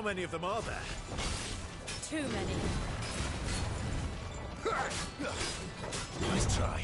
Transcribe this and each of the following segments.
How many of them are there? Too many. Nice try.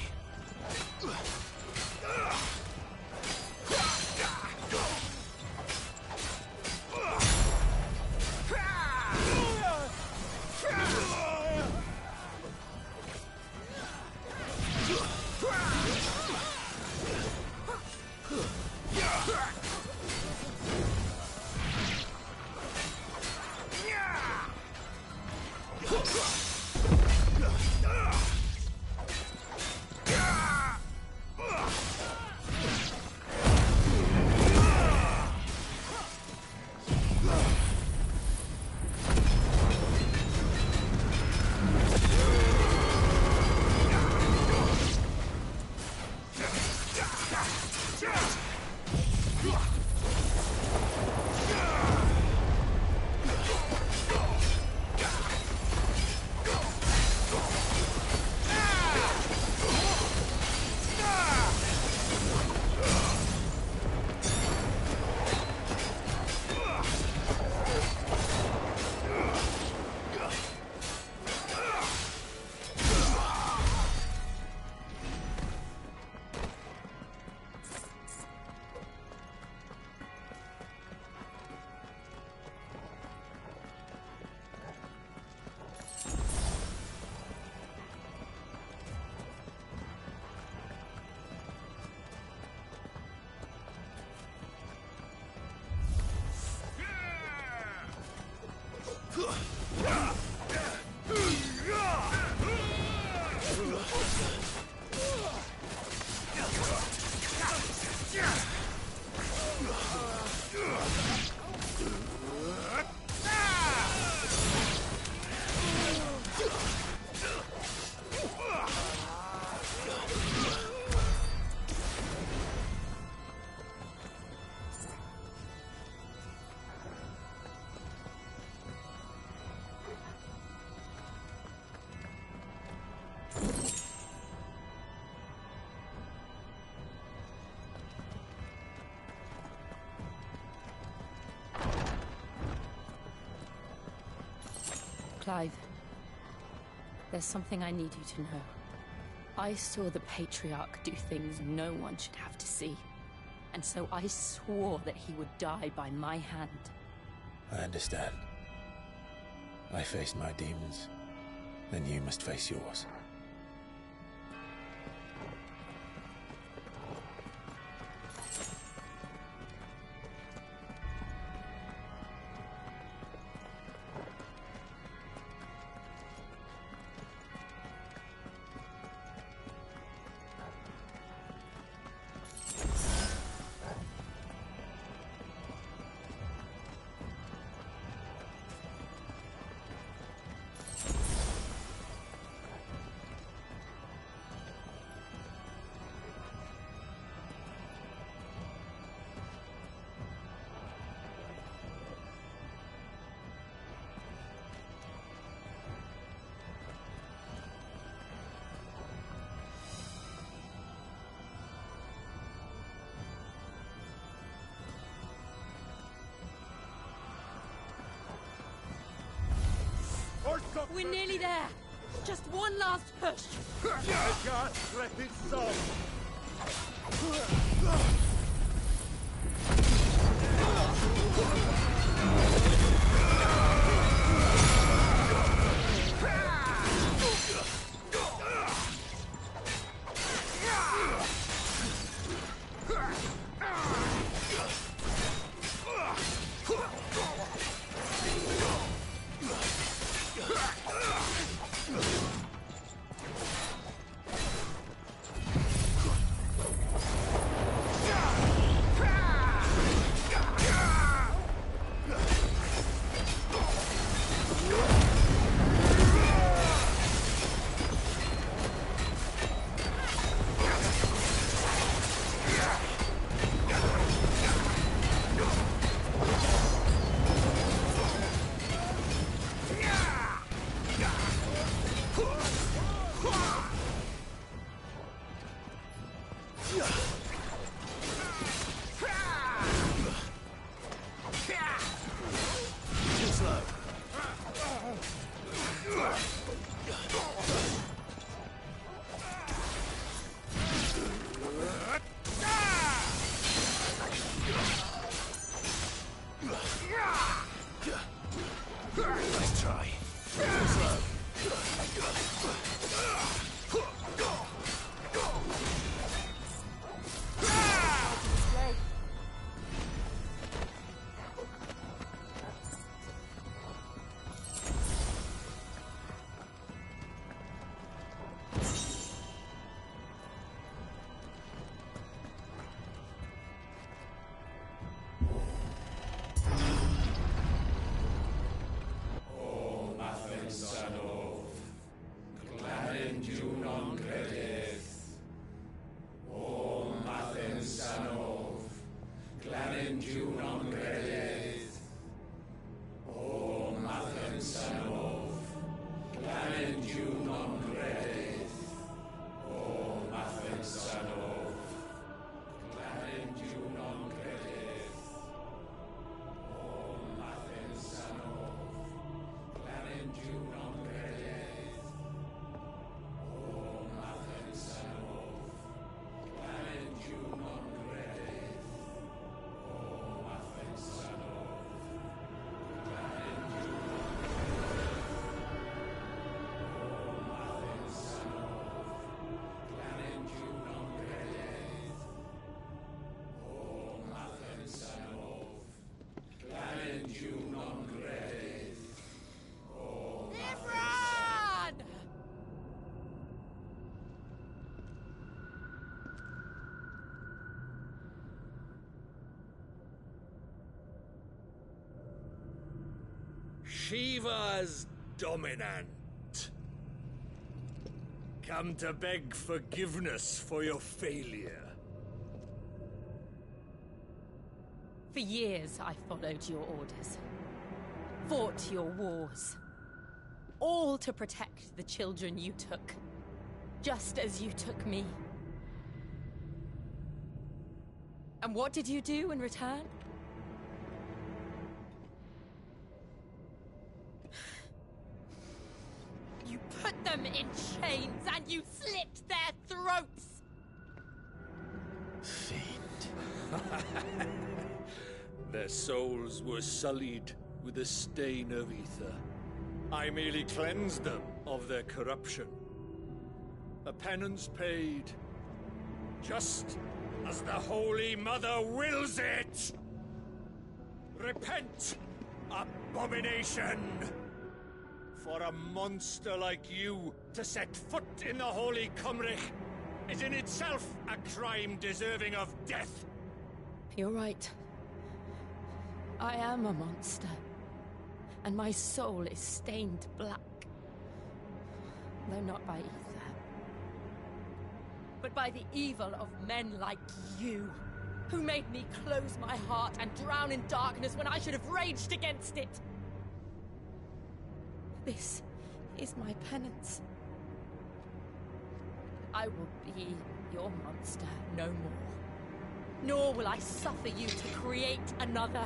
Clive, there's something I need you to know. I saw the Patriarch do things no one should have to see. And so I swore that he would die by my hand. I understand. I faced my demons, then you must face yours. We're nearly there. Just one last push. I can't let it so. Shiva's dominant. Come to beg forgiveness for your failure. For years, I followed your orders. Fought your wars. All to protect the children you took. Just as you took me. And what did you do in return? You put them in chains and you slit their throats! Fiend. Their souls were sullied with a stain of ether. I merely cleansed them of their corruption. A penance paid, just as the Holy Mother wills it! Repent, abomination! For a monster like you to set foot in the Holy Cymric is in itself a crime deserving of death. You're right. I am a monster. And my soul is stained black. Though not by ether. But by the evil of men like you, who made me close my heart and drown in darkness when I should have raged against it. This is my penance. I will be your monster no more. Nor will I suffer you to create another.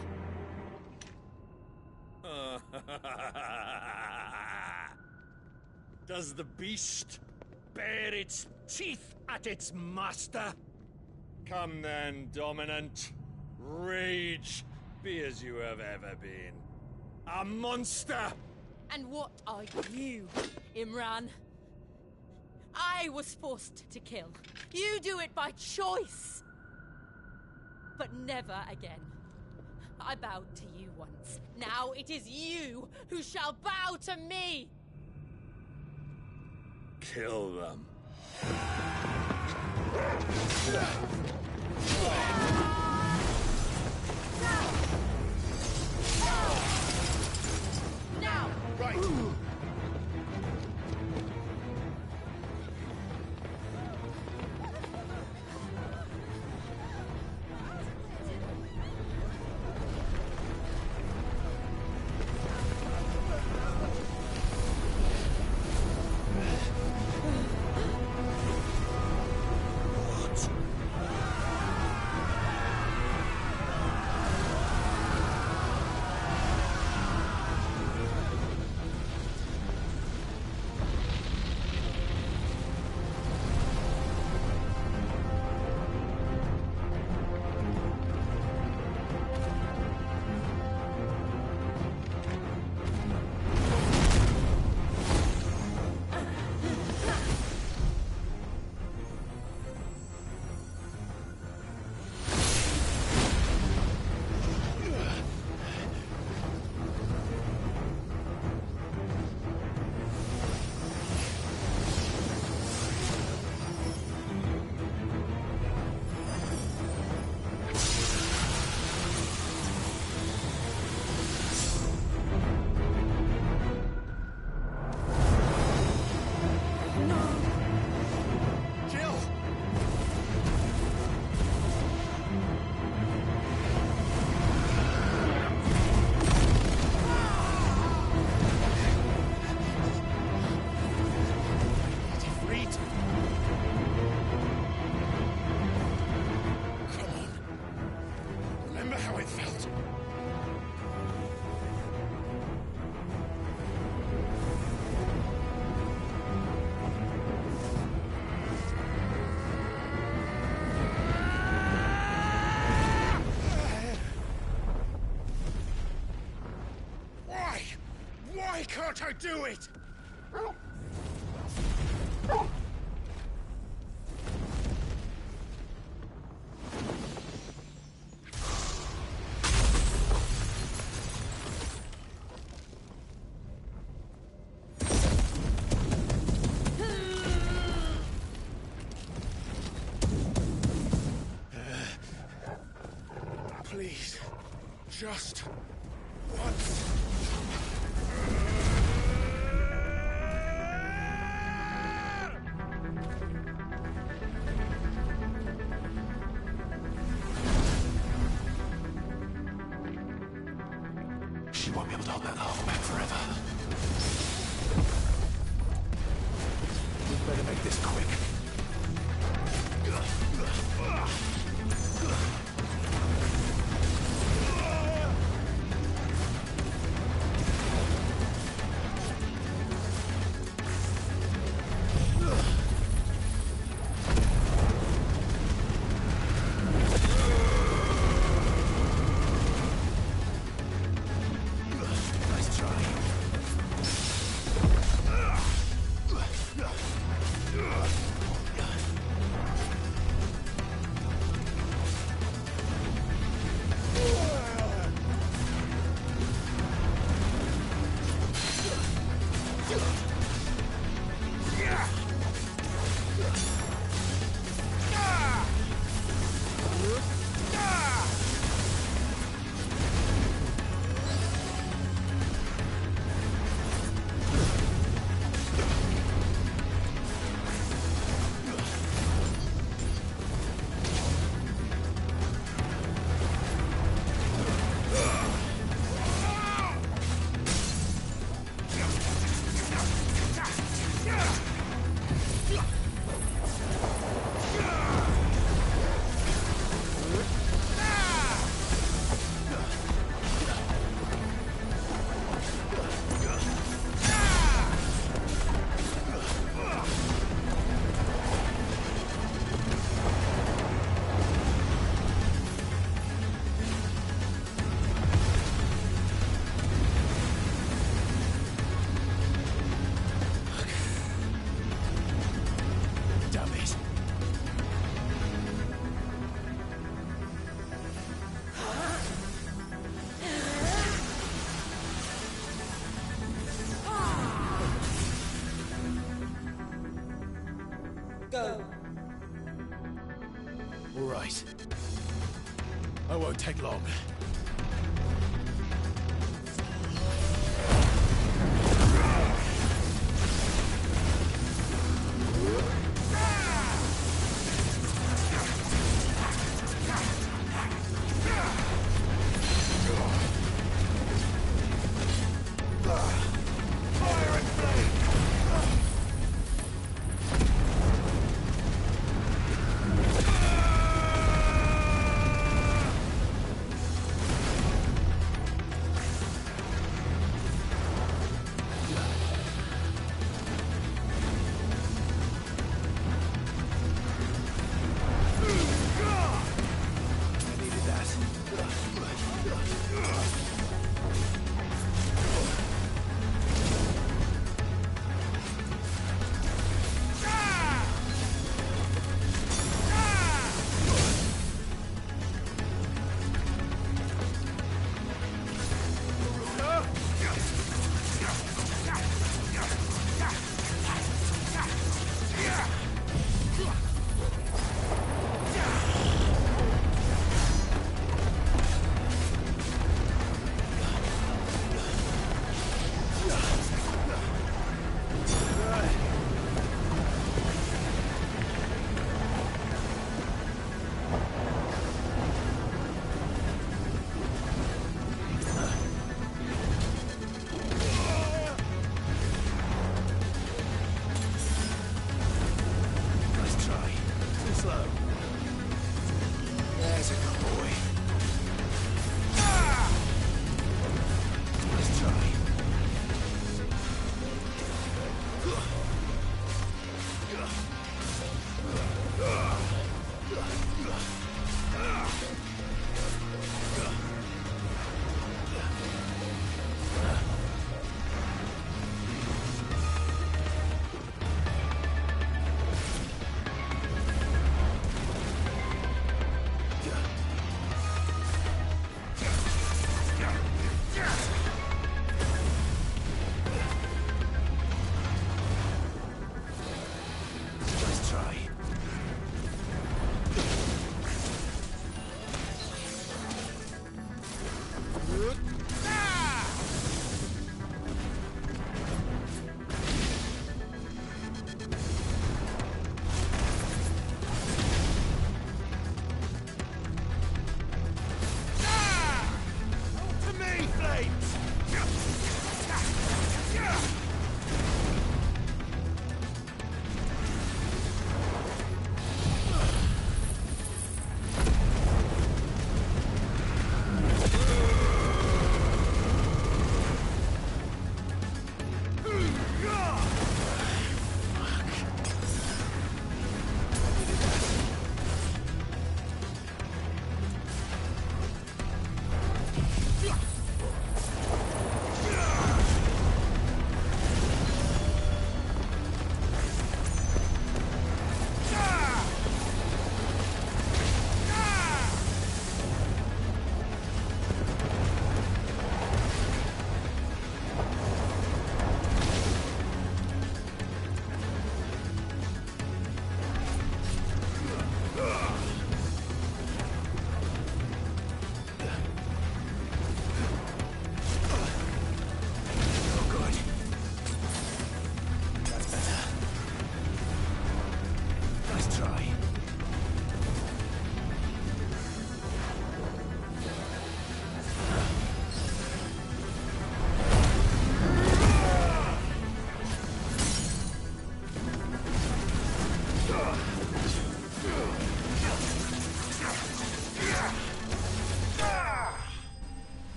Does the beast bare its teeth at its master? Come then, dominant. Rage, be as you have ever been. A monster! And what are you, Imran? I was forced to kill. You do it by choice. But never again. I bowed to you once. Now it is you who shall bow to me! Kill them. Now! Right! Why can't I do it? Please, just once. She won't be able to hold that hole back forever. We better make this quick. Go. All right. I won't take long.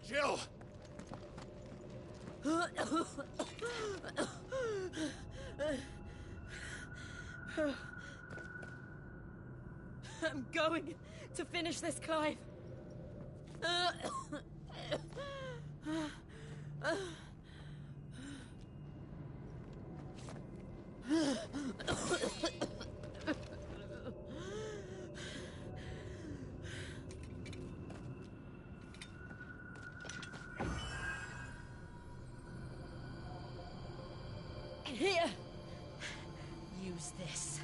Jill! I'm going to finish this, Clive. Here! Use this.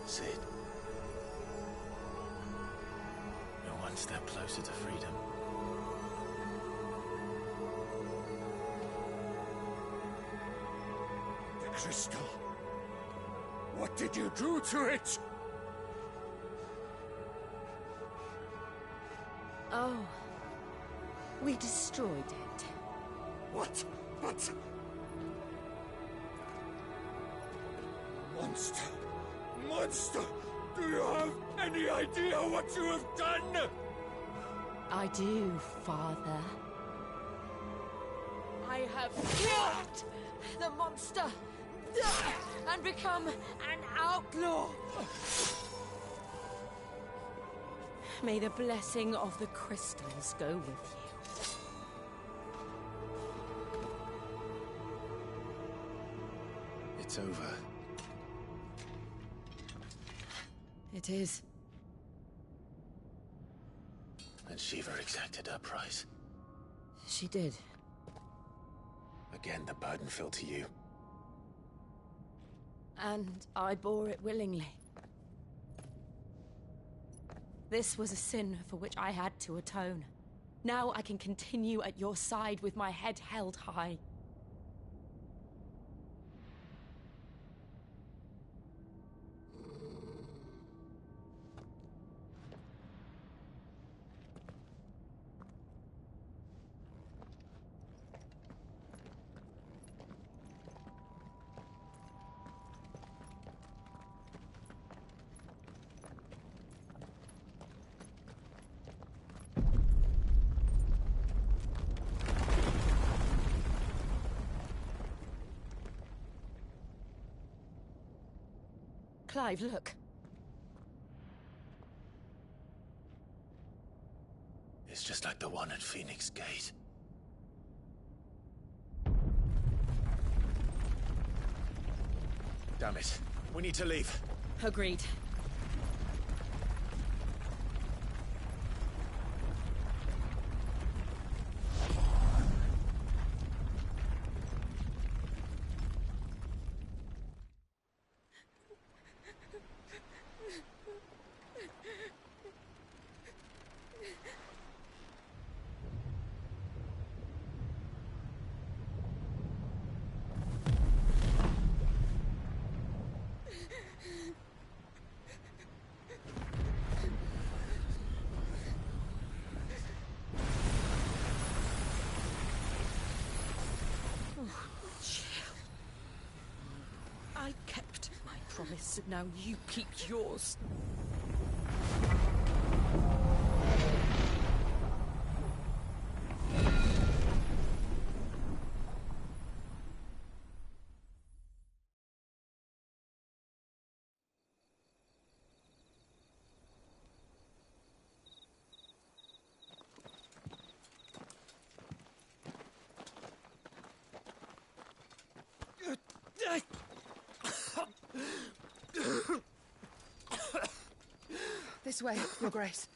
Sid. You're one step closer to freedom. The crystal. What did you do to it? Oh. We destroyed it. What? But... Monster! Monster! Do you have any idea what you have done? I do, Father. I have killed the monster and become an outlaw. May the blessing of the crystals go with you. It's over. It is. And Shiva exacted her price. She did. Again, the burden fell to you. And I bore it willingly. This was a sin for which I had to atone. Now I can continue at your side with my head held high. Clive, look. It's just like the one at Phoenix Gate. Damn it. We need to leave. Agreed. I kept my promise, and now you keep yours. This way, Your Grace.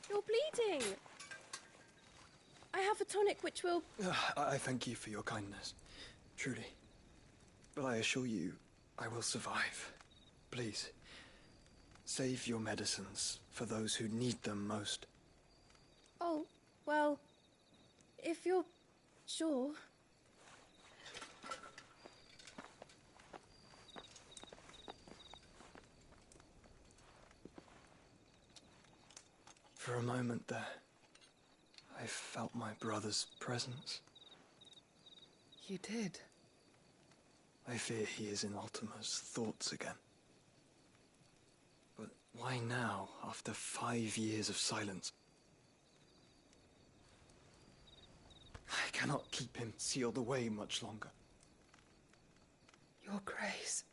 You're bleeding. I have a tonic which will... I thank you for your kindness, truly. But I assure you, I will survive. Please, save your medicines for those who need them most. Oh, well, if you're sure... For a moment there, I felt my brother's presence. You did? I fear he is in Ultima's thoughts again. But why now, after 5 years of silence? I cannot keep him sealed away much longer. Your Grace.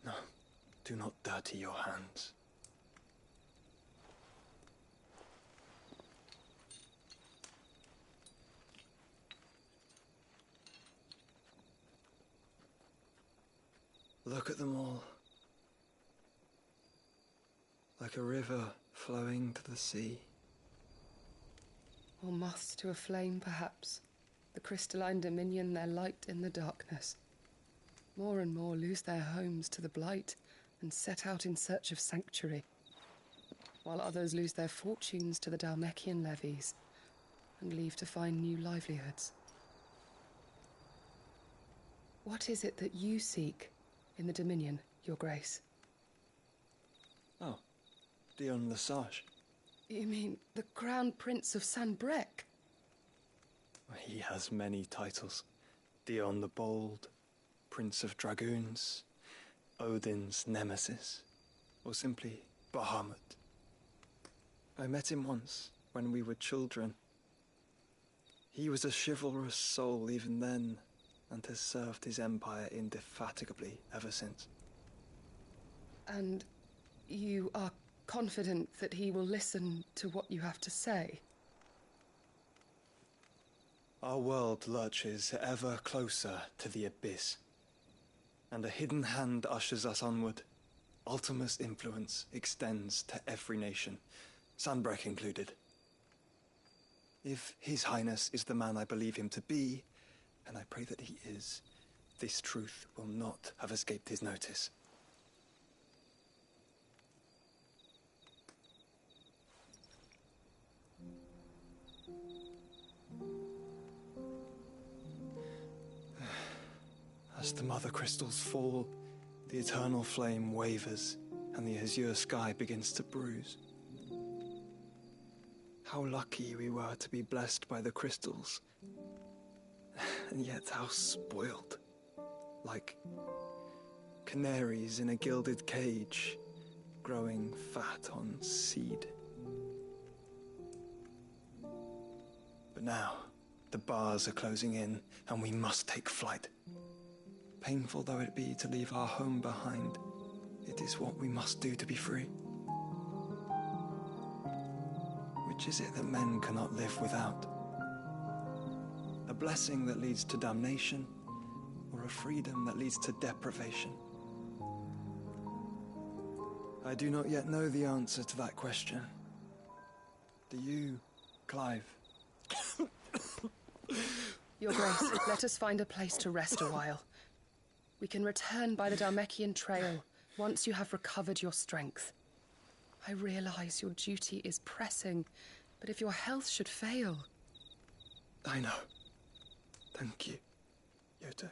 No, do not dirty your hands. Look at them all. Like a river flowing to the sea. Or moths to a flame, perhaps. The crystalline dominion their light in the darkness. More and more lose their homes to the blight and set out in search of sanctuary, while others lose their fortunes to the Dhalmekian levies and leave to find new livelihoods. What is it that you seek in the Dominion, Your Grace? Oh, Dion Lesage. You mean the Crown Prince of Sanbrec? He has many titles. Dion the Bold, Prince of Dragoons, Odin's Nemesis, or simply Bahamut. I met him once, when we were children. He was a chivalrous soul even then, and has served his empire indefatigably ever since. And you are confident that he will listen to what you have to say? Our world lurches ever closer to the abyss, and a hidden hand ushers us onward. Ultima's influence extends to every nation, Sanbrec included. If His Highness is the man I believe him to be, and I pray that he is, this truth will not have escaped his notice. As the mother crystals fall, the eternal flame wavers, and the azure sky begins to bruise. How lucky we were to be blessed by the crystals, and yet how spoiled. Like canaries in a gilded cage, growing fat on seed. But now, the bars are closing in, and we must take flight. Painful though it be to leave our home behind, it is what we must do to be free. Which is it that men cannot live without? A blessing that leads to damnation, or a freedom that leads to deprivation? I do not yet know the answer to that question. Do you, Clive? Your Grace, let us find a place to rest a while. We can return by the Dhalmekian trail once you have recovered your strength. I realize your duty is pressing, but if your health should fail... I know. Thank you, Yote.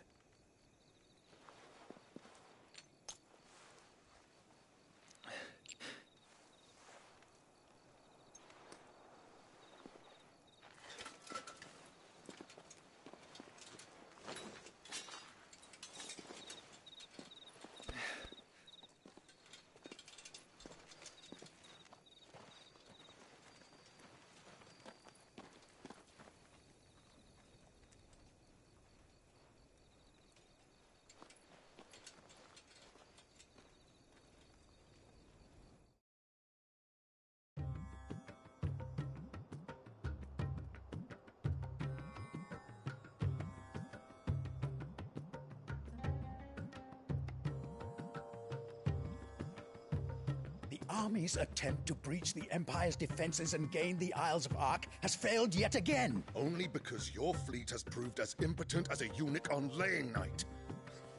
army's attempt to breach the Empire's defenses and gain the Isles of Ark has failed yet again. Only because your fleet has proved as impotent as a eunuch on laying night.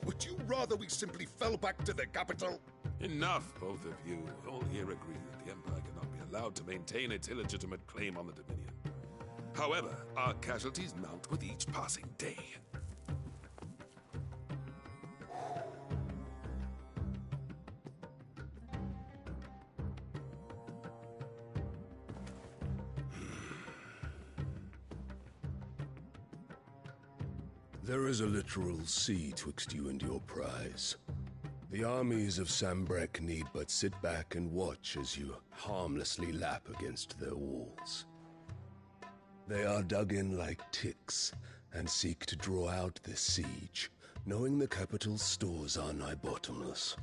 Would you rather we simply fell back to the capital? Enough, both of you. All here agree that the Empire cannot be allowed to maintain its illegitimate claim on the Dominion. However, our casualties mount with each passing day. There is a literal sea twixt you and your prize. The armies of Sambrek need but sit back and watch as you harmlessly lap against their walls. They are dug in like ticks and seek to draw out this siege, knowing the capital's stores are nigh bottomless.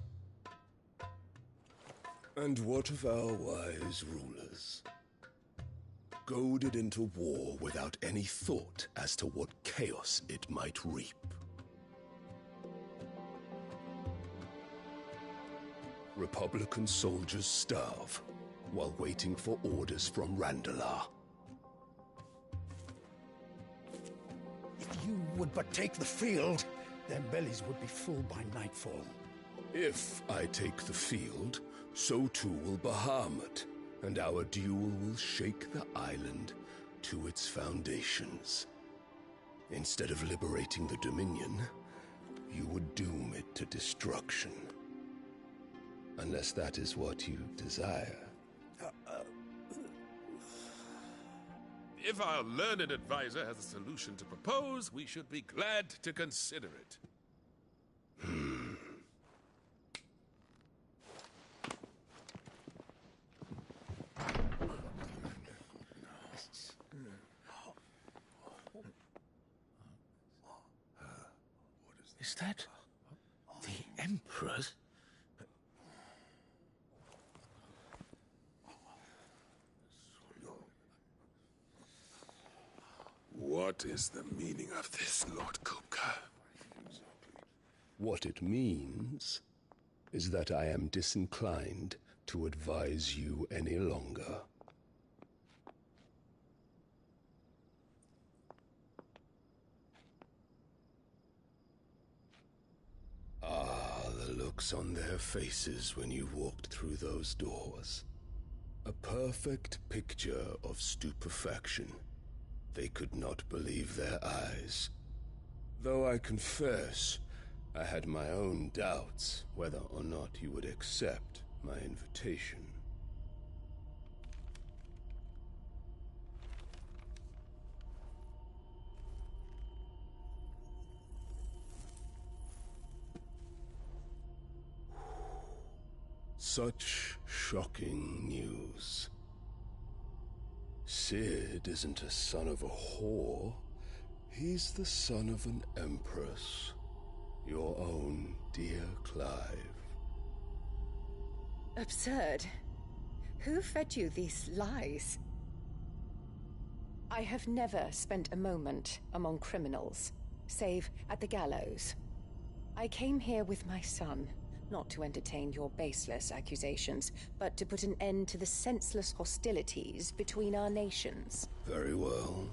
And what of our wise rulers? Goaded into war without any thought as to what chaos it might reap. Republican soldiers starve while waiting for orders from Randalar. If you would but take the field, their bellies would be full by nightfall. If I take the field, so too will Bahamut, and our duel will shake the island to its foundations. Instead of liberating the Dominion, you would doom it to destruction. Unless that is what you desire. If our learned advisor has a solution to propose, we should be glad to consider it. Is that the Emperor's? What is the meaning of this, Lord Kupka? What it means is that I am disinclined to advise you any longer. Ah, the looks on their faces when you walked through those doors. A perfect picture of stupefaction. They could not believe their eyes. Though I confess, I had my own doubts whether or not you would accept my invitation. Such shocking news. Sid isn't a son of a whore. He's the son of an empress. Your own dear Clive. Absurd. Who fed you these lies? I have never spent a moment among criminals, save at the gallows. I came here with my son, not to entertain your baseless accusations, but to put an end to the senseless hostilities between our nations. Very well.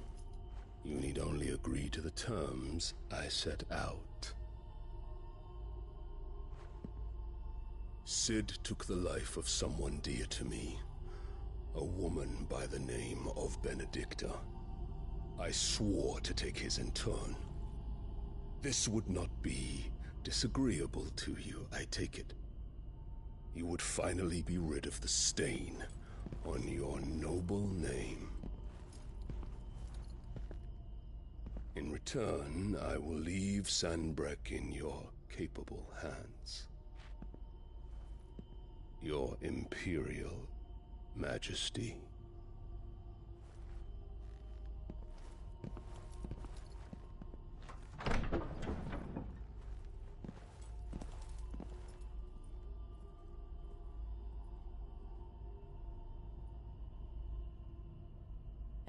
You need only agree to the terms I set out. Sid took the life of someone dear to me, a woman by the name of Benedicta. I swore to take his in turn. This would not be disagreeable to you, I take it. You would finally be rid of the stain on your noble name. In return, I will leave Sanbreque in your capable hands. Your Imperial Majesty.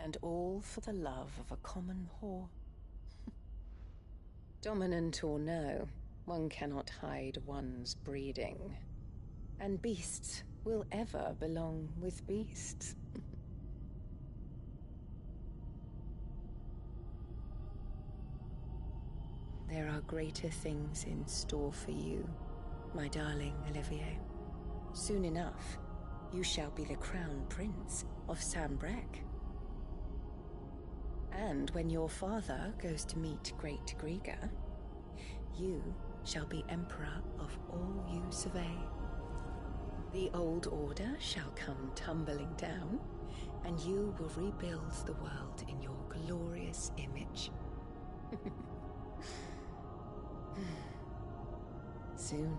And all for the love of a common whore. Dominant or no, one cannot hide one's breeding. And beasts will ever belong with beasts. There are greater things in store for you, my darling Olivier. Soon enough, you shall be the crown prince of Sambrec. And when your father goes to meet Great Griga, you shall be emperor of all you survey. The old order shall come tumbling down, and you will rebuild the world in your glorious image. Soon.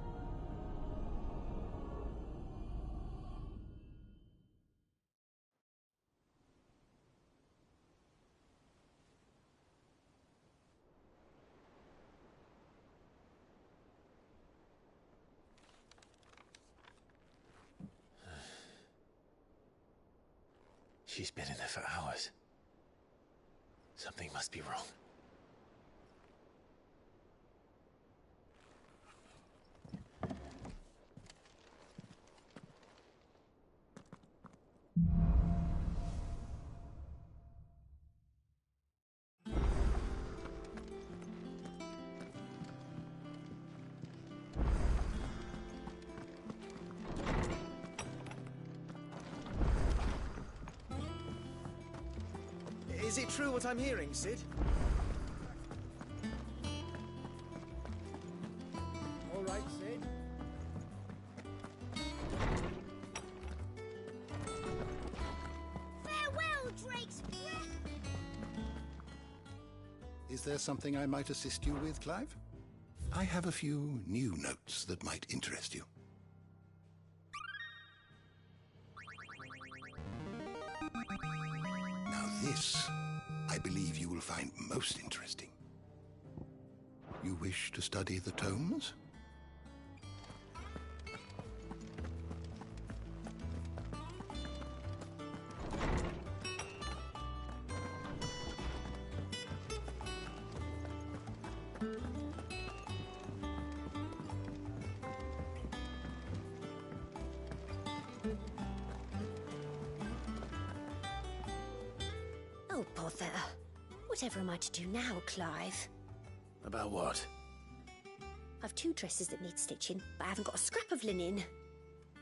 She's been in there for hours. Something must be wrong. Is it true what I'm hearing, Cid? All right, Cid. Farewell, Drake's breath! Is there something I might assist you with, Clive? I have a few new notes that might interest you. Now this, I believe you will find most interesting. You wish to study the tomes? Oh, bother. Whatever am I to do now, Clive? About what? I've 2 dresses that need stitching, but I haven't got a scrap of linen.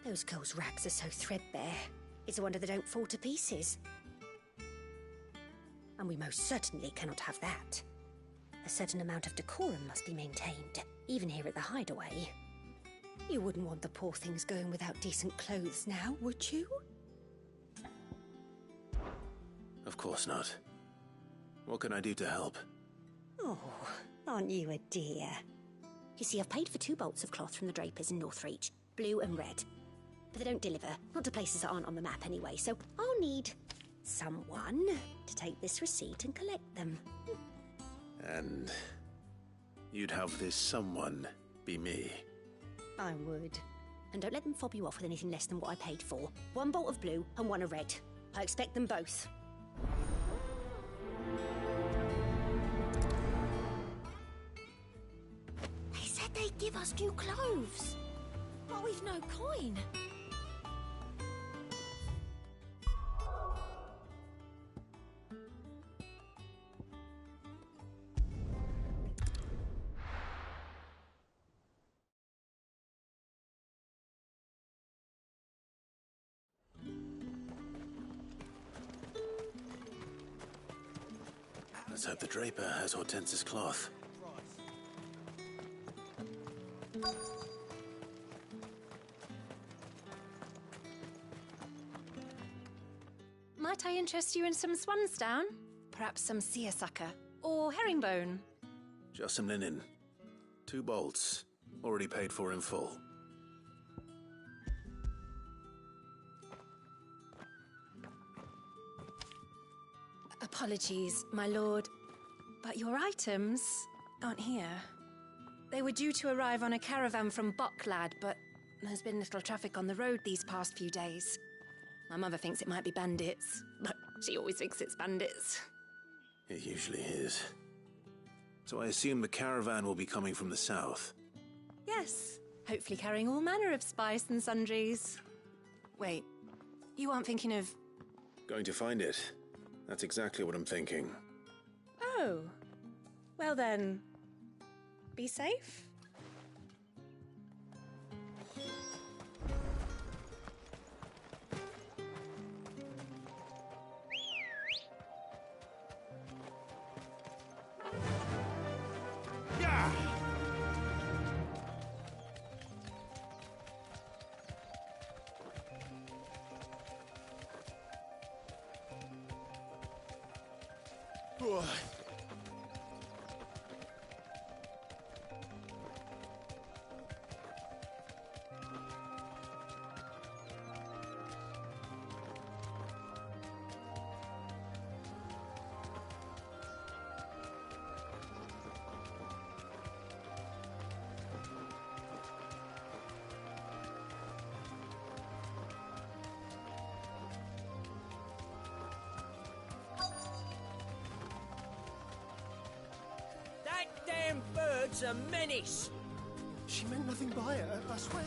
Those girls' rags are so threadbare. It's a wonder they don't fall to pieces. And we most certainly cannot have that. A certain amount of decorum must be maintained, even here at the hideaway. You wouldn't want the poor things going without decent clothes now, would you? Of course not. What can I do to help? Oh, aren't you a dear? You see, I've paid for 2 bolts of cloth from the drapers in Northreach, blue and red. But they don't deliver, not to places that aren't on the map anyway, so I'll need someone to take this receipt and collect them. And you'd have this someone be me? I would. And don't let them fob you off with anything less than what I paid for. 1 bolt of blue and 1 of red. I expect them both. They said they'd give us new clothes. But we've no coin. Let's hope the draper has Hortense's cloth. Might I interest you in some swansdown? Perhaps some seersucker or herringbone? Just some linen. 2 bolts. Already paid for in full. Apologies, my lord, but your items aren't here. They were due to arrive on a caravan from Bucklad, but there's been little traffic on the road these past few days. My mother thinks it might be bandits, but she always thinks it's bandits. It usually is. So I assume the caravan will be coming from the south. Yes, Hopefully carrying all manner of spice and sundries. Wait, you aren't thinking of... Going to find it. That's exactly what I'm thinking. Oh. Well then, be safe. That damn bird's a menace! She meant nothing by it, I swear.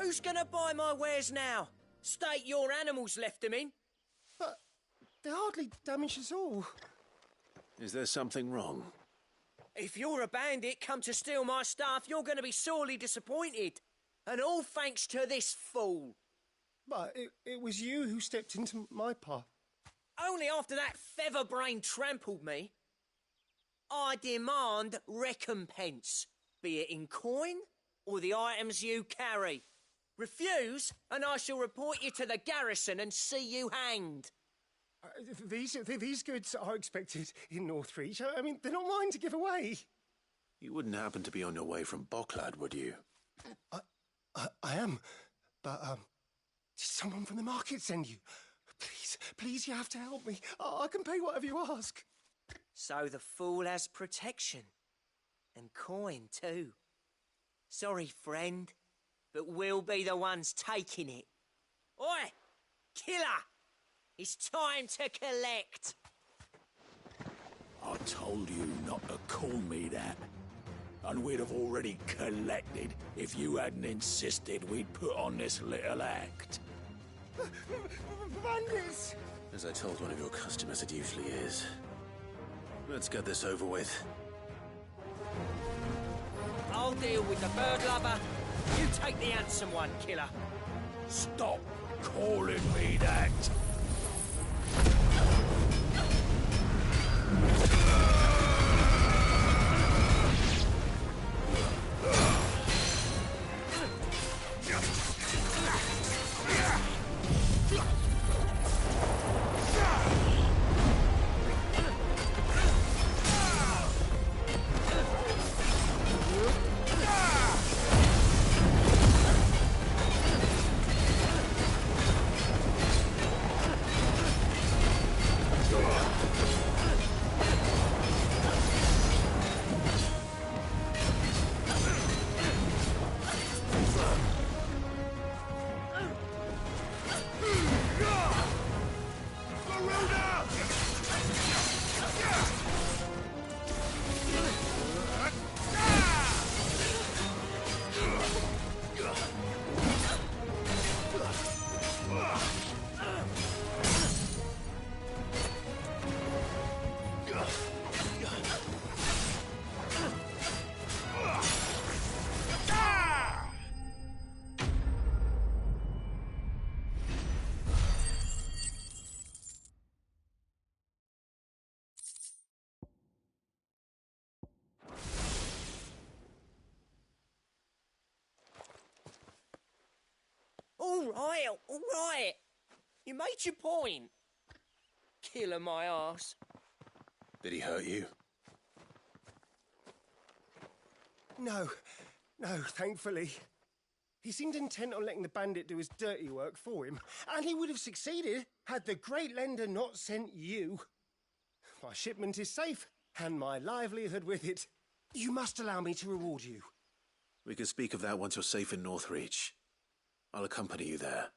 Who's gonna buy my wares now? State your animals left them in? But they hardly damaged us all. Is there something wrong? If you're a bandit come to steal my stuff, you're gonna be sorely disappointed. And all thanks to this fool. But it was you who stepped into my path. Only after that feather-brain trampled me. I demand recompense, be it in coin or the items you carry. Refuse, and I shall report you to the garrison and see you hanged. These goods are expected in Northreach. I mean, they're not mine to give away. You wouldn't happen to be on your way from Bocklad, would you? I am, but did someone from the market send you? Please, you have to help me. I can pay whatever you ask. So the fool has protection. And coin, too. Sorry, friend, but we'll be the ones taking it. Oi! Killer! It's time to collect! I told you not to call me that. And we'd have already collected if you hadn't insisted we'd put on this little act. Bandits! As I told one of your customers, it usually is. Let's get this over with. I'll deal with the bird lover. You take the handsome one, killer. Stop calling me that. All right. You made your point. Killer my arse. Did he hurt you? No, thankfully. He seemed intent on letting the bandit do his dirty work for him, and he would have succeeded had the Great Lender not sent you. My shipment is safe, and my livelihood with it. You must allow me to reward you. We can speak of that once you're safe in Northreach. I'll accompany you there.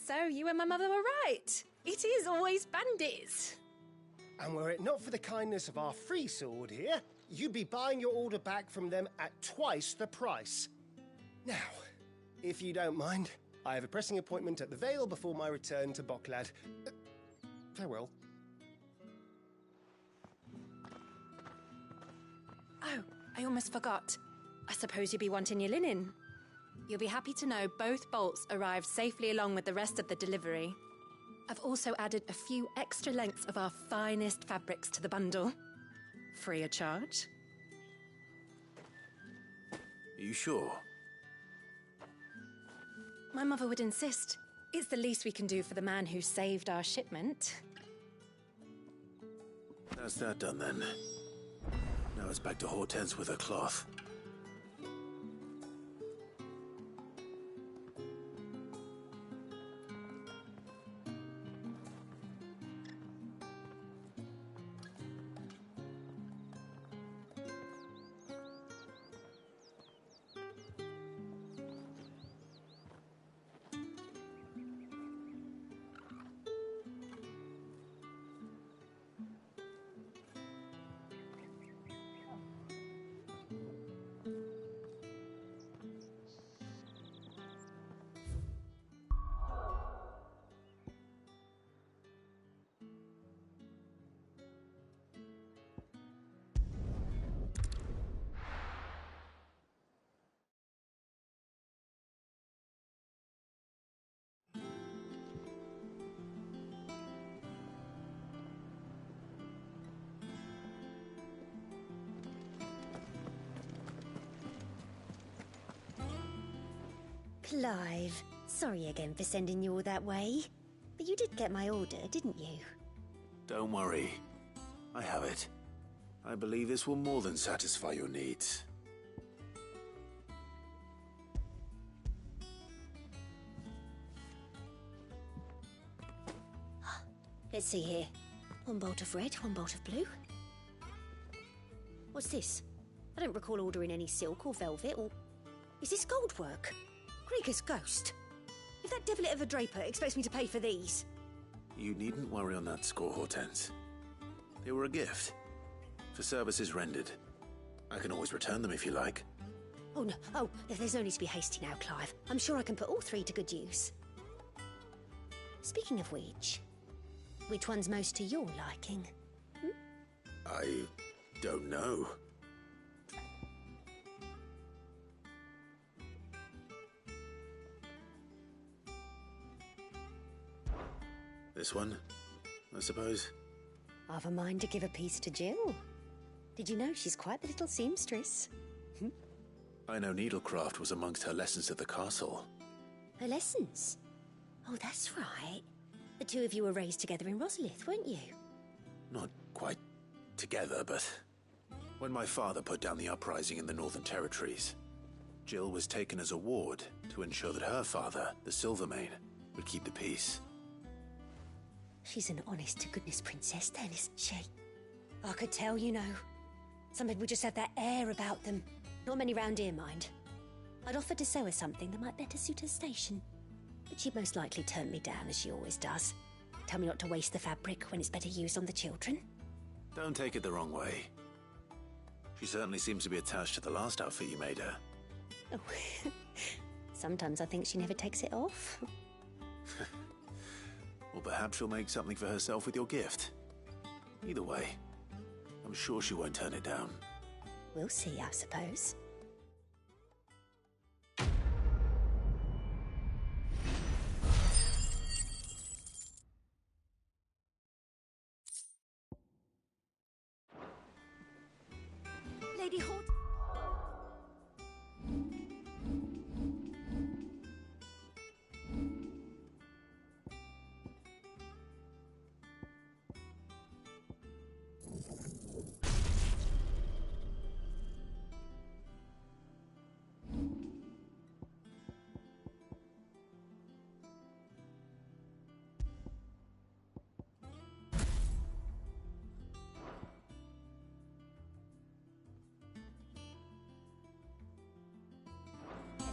So you and my mother were right. It is always bandits. And were it not for the kindness of our free sword here, you'd be buying your order back from them at twice the price. Now, if you don't mind, I have a pressing appointment at the Vale before my return to Bocklad. Farewell. Oh, I almost forgot. I suppose you'll be wanting your linen. You'll be happy to know both bolts arrived safely along with the rest of the delivery. I've also added a few extra lengths of our finest fabrics to the bundle. Free of charge. Are you sure? My mother would insist. It's the least we can do for the man who saved our shipment. That's that done then. Now it's back to Hortense with her cloth. Clive, sorry again for sending you all that way. But you did get my order, didn't you? Don't worry. I have it. I believe this will more than satisfy your needs. Let's see here. One bolt of red, one bolt of blue. What's this? I don't recall ordering any silk or velvet or... Is this gold work? Krieger's ghost. If that devilet of a draper expects me to pay for these... You needn't worry on that score, Hortense. They were a gift. For services rendered. I can always return them if you like. Oh, no. Oh, there's no need to be hasty now, Clive. I'm sure I can put all three to good use. Speaking of which one's most to your liking? I don't know. This one, I suppose. I've a mind to give a piece to Jill. Did you know she's quite the little seamstress? I know needlecraft was amongst her lessons at the castle. Her lessons? Oh, that's right. The two of you were raised together in Rosalith, weren't you? Not quite together, but... When my father put down the uprising in the Northern Territories, Jill was taken as a ward to ensure that her father, the Silvermane, would keep the peace. She's an honest-to-goodness princess then, isn't she? I could tell, you know. Some people just have that air about them. Not many round here, mind. I'd offered to sew her something that might better suit her station. But she'd most likely turn me down, as she always does. Tell me not to waste the fabric when it's better used on the children. Don't take it the wrong way. She certainly seems to be attached to the last outfit you made her. Oh, sometimes I think she never takes it off. Or perhaps she'll make something for herself with your gift. Either way, I'm sure she won't turn it down. We'll see, I suppose. Lady Hort...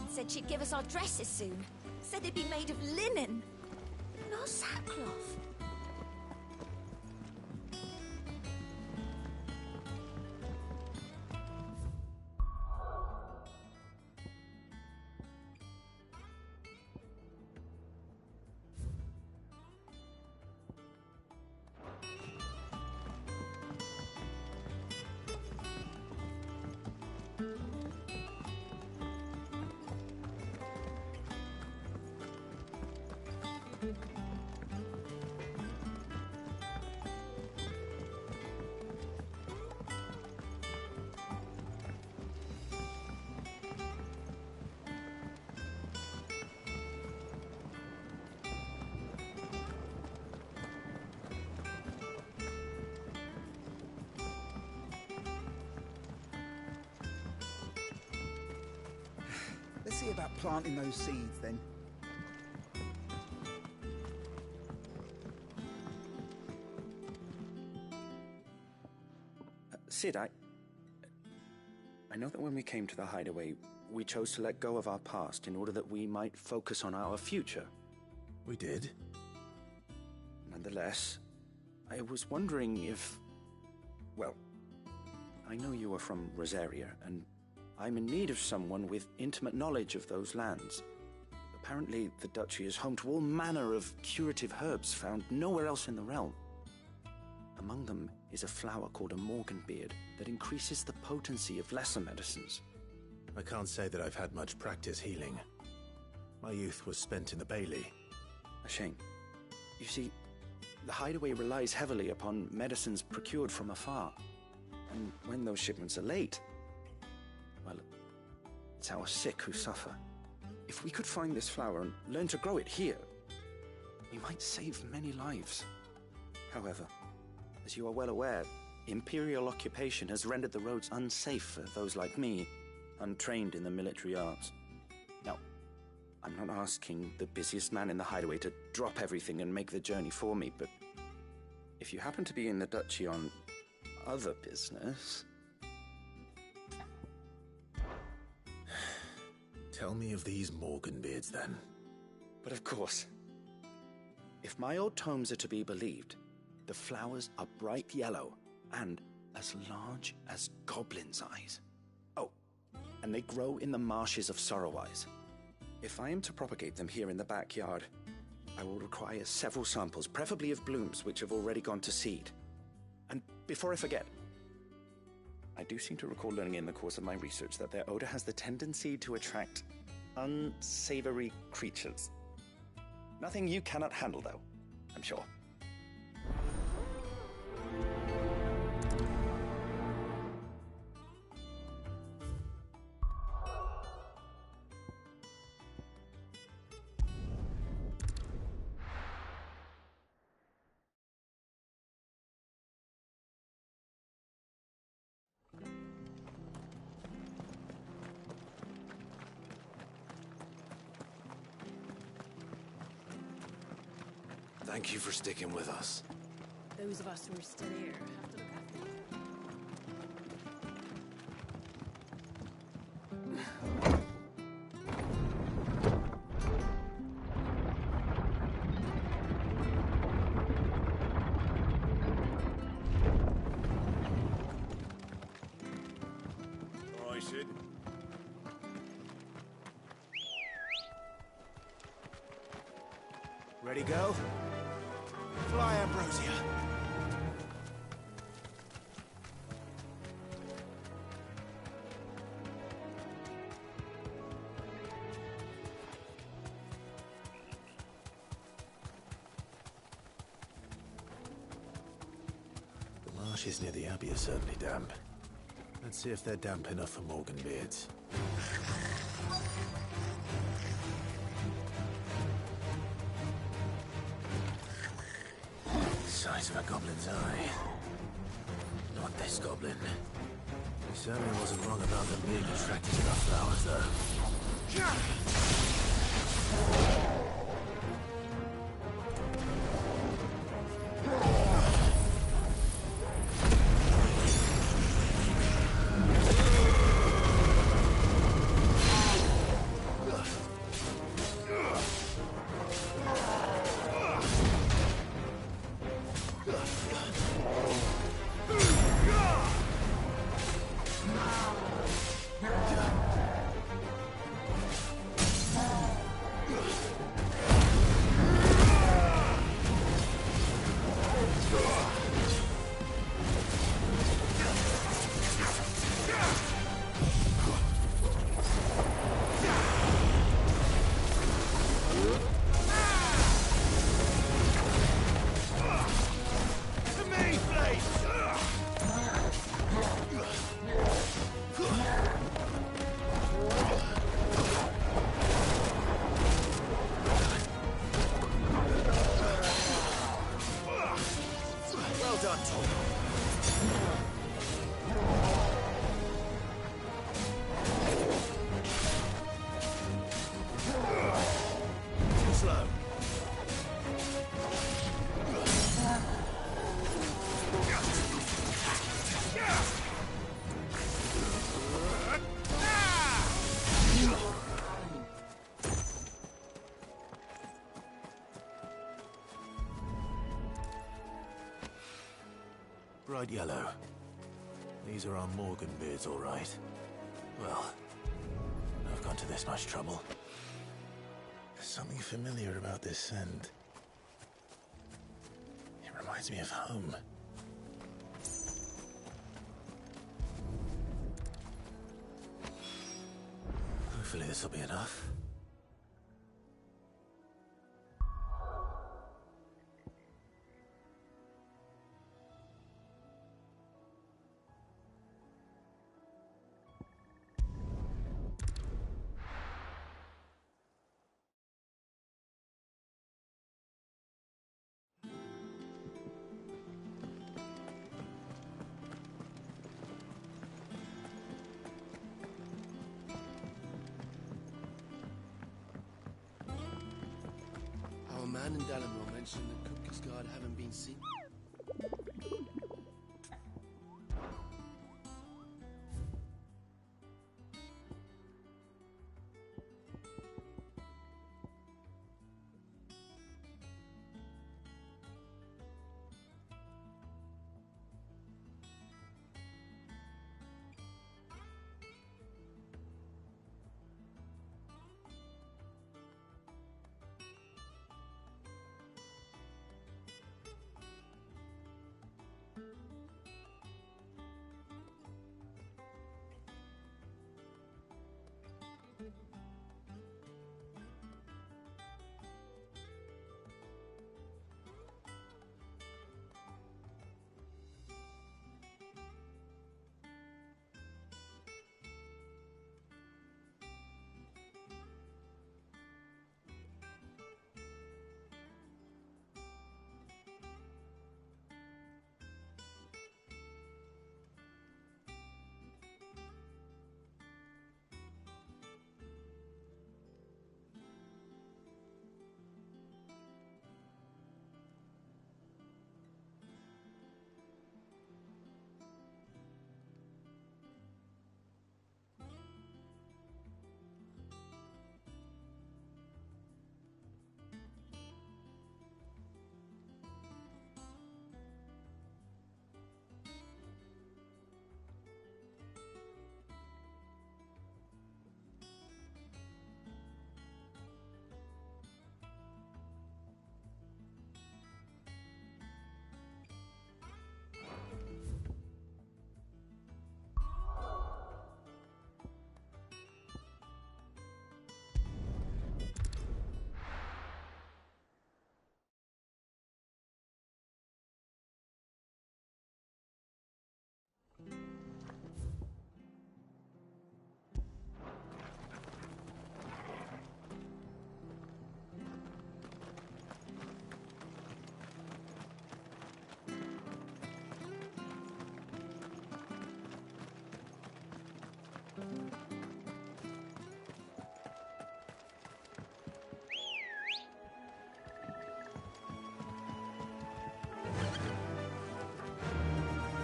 Said she'd give us our dresses soon. Said they'd be made of linen. cloth. Let's see about planting those seeds, then. Sid, I know that when we came to the hideaway, we chose to let go of our past in order that we might focus on our future. We did? Nonetheless, I was wondering if... Well, I know you are from Rosaria, and I'm in need of someone with intimate knowledge of those lands. Apparently, the duchy is home to all manner of curative herbs found nowhere else in the realm. Among them is a flower called a morganbeard that increases the potency of lesser medicines. I can't say that I've had much practice healing. My youth was spent in the Bailey. A shame. You see, the hideaway relies heavily upon medicines procured from afar. And when those shipments are late, well, it's our sick who suffer. If we could find this flower and learn to grow it here, we might save many lives. However, as you are well aware, Imperial occupation has rendered the roads unsafe for those like me, untrained in the military arts. Now, I'm not asking the busiest man in the hideaway to drop everything and make the journey for me, but if you happen to be in the duchy on other business... Tell me of these morganbeards, then. But of course. If my old tomes are to be believed, the flowers are bright yellow and as large as goblins' eyes. Oh, and they grow in the marshes of Sorrowwise. If I am to propagate them here in the backyard, I will require several samples, preferably of blooms which have already gone to seed. And before I forget, I do seem to recall learning in the course of my research that their odor has the tendency to attract unsavory creatures. Nothing you cannot handle, though, I'm sure. Thank you for sticking with us. Those of us who are still here have to look after you. All right, Sid. Ready, go? Fly, Ambrosia. The marshes near the Abbey are certainly damp. Let's see if they're damp enough for morganbeards. Size of a goblin's eye. Not this goblin. He certainly wasn't wrong about them being attracted to the flowers, though. Bright yellow. These are our Morgan beards, all right. Well, I've gone to this much trouble. There's something familiar about this scent. It reminds me of home. Hopefully this will be enough. Our man in Dalamore mentioned that Cooper's Guard haven't been seen.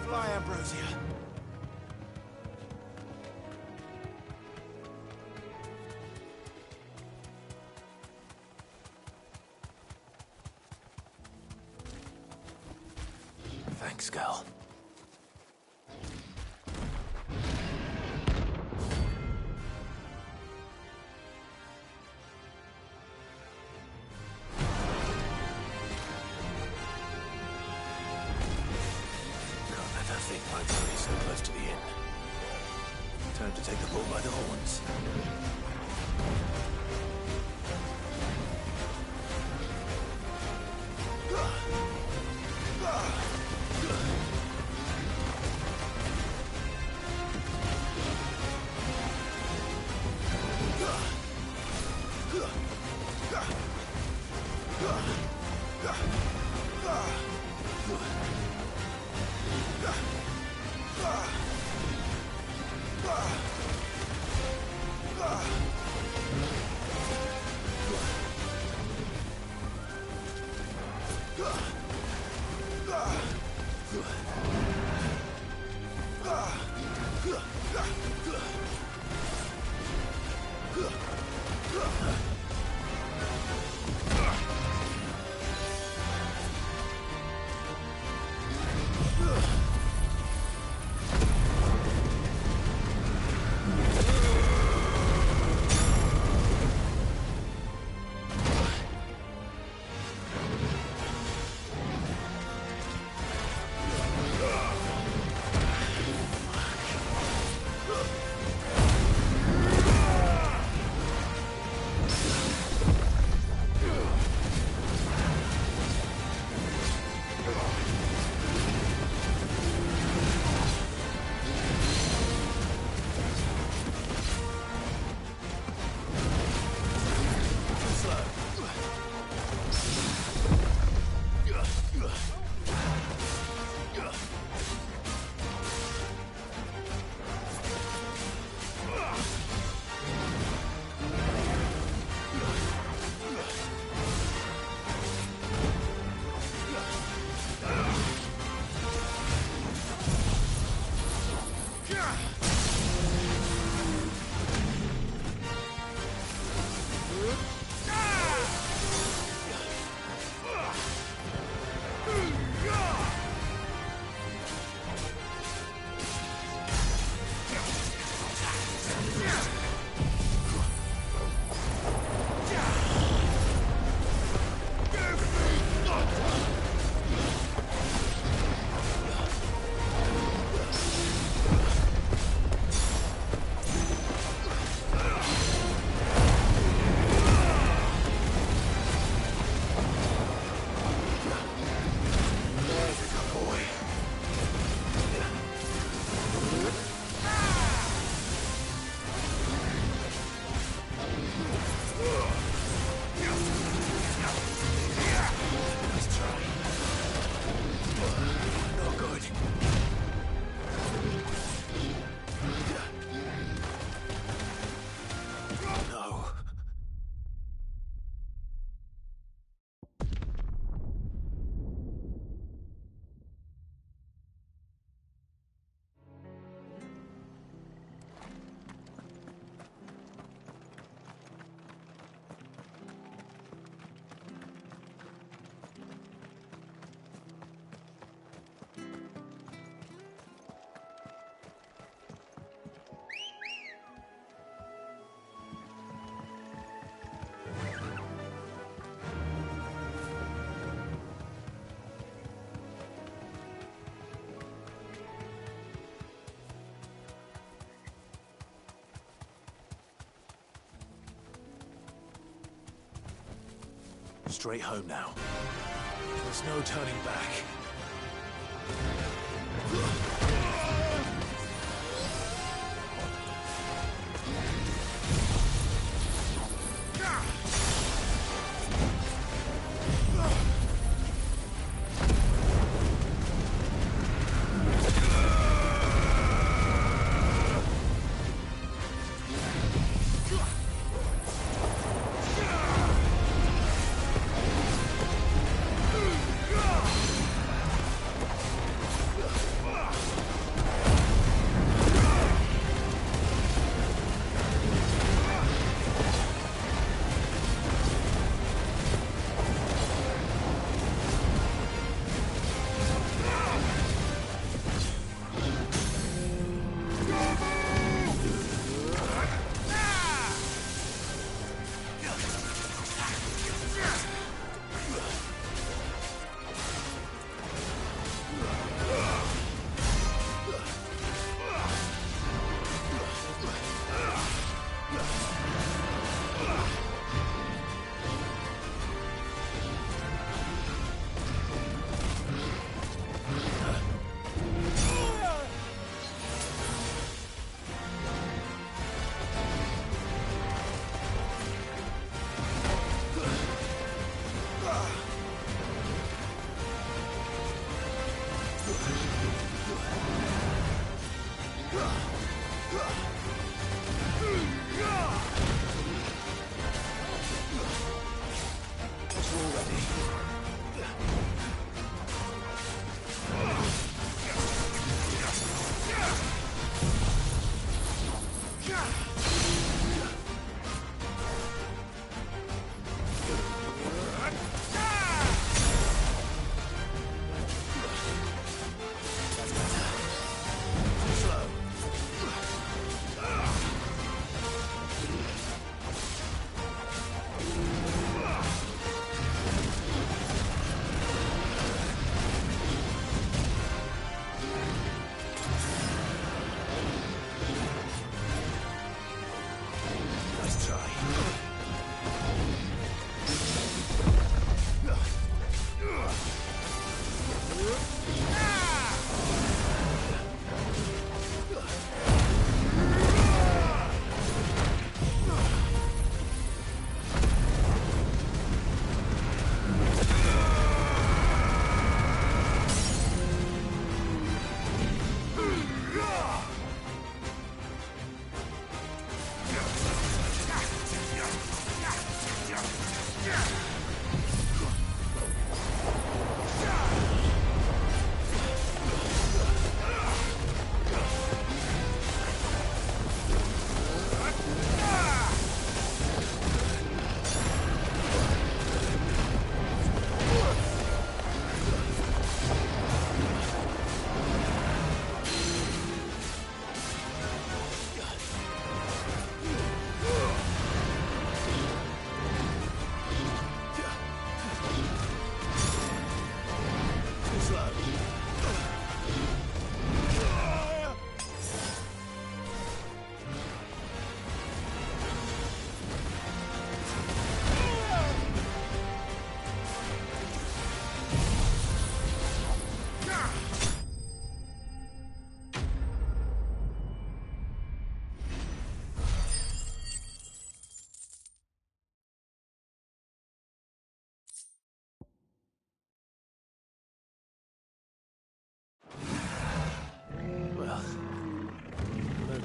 Fly, Ambrosia. Thanks, girl. Might be so close to the inn. Time to take the bull by the horns. straight home now. There's no turning back.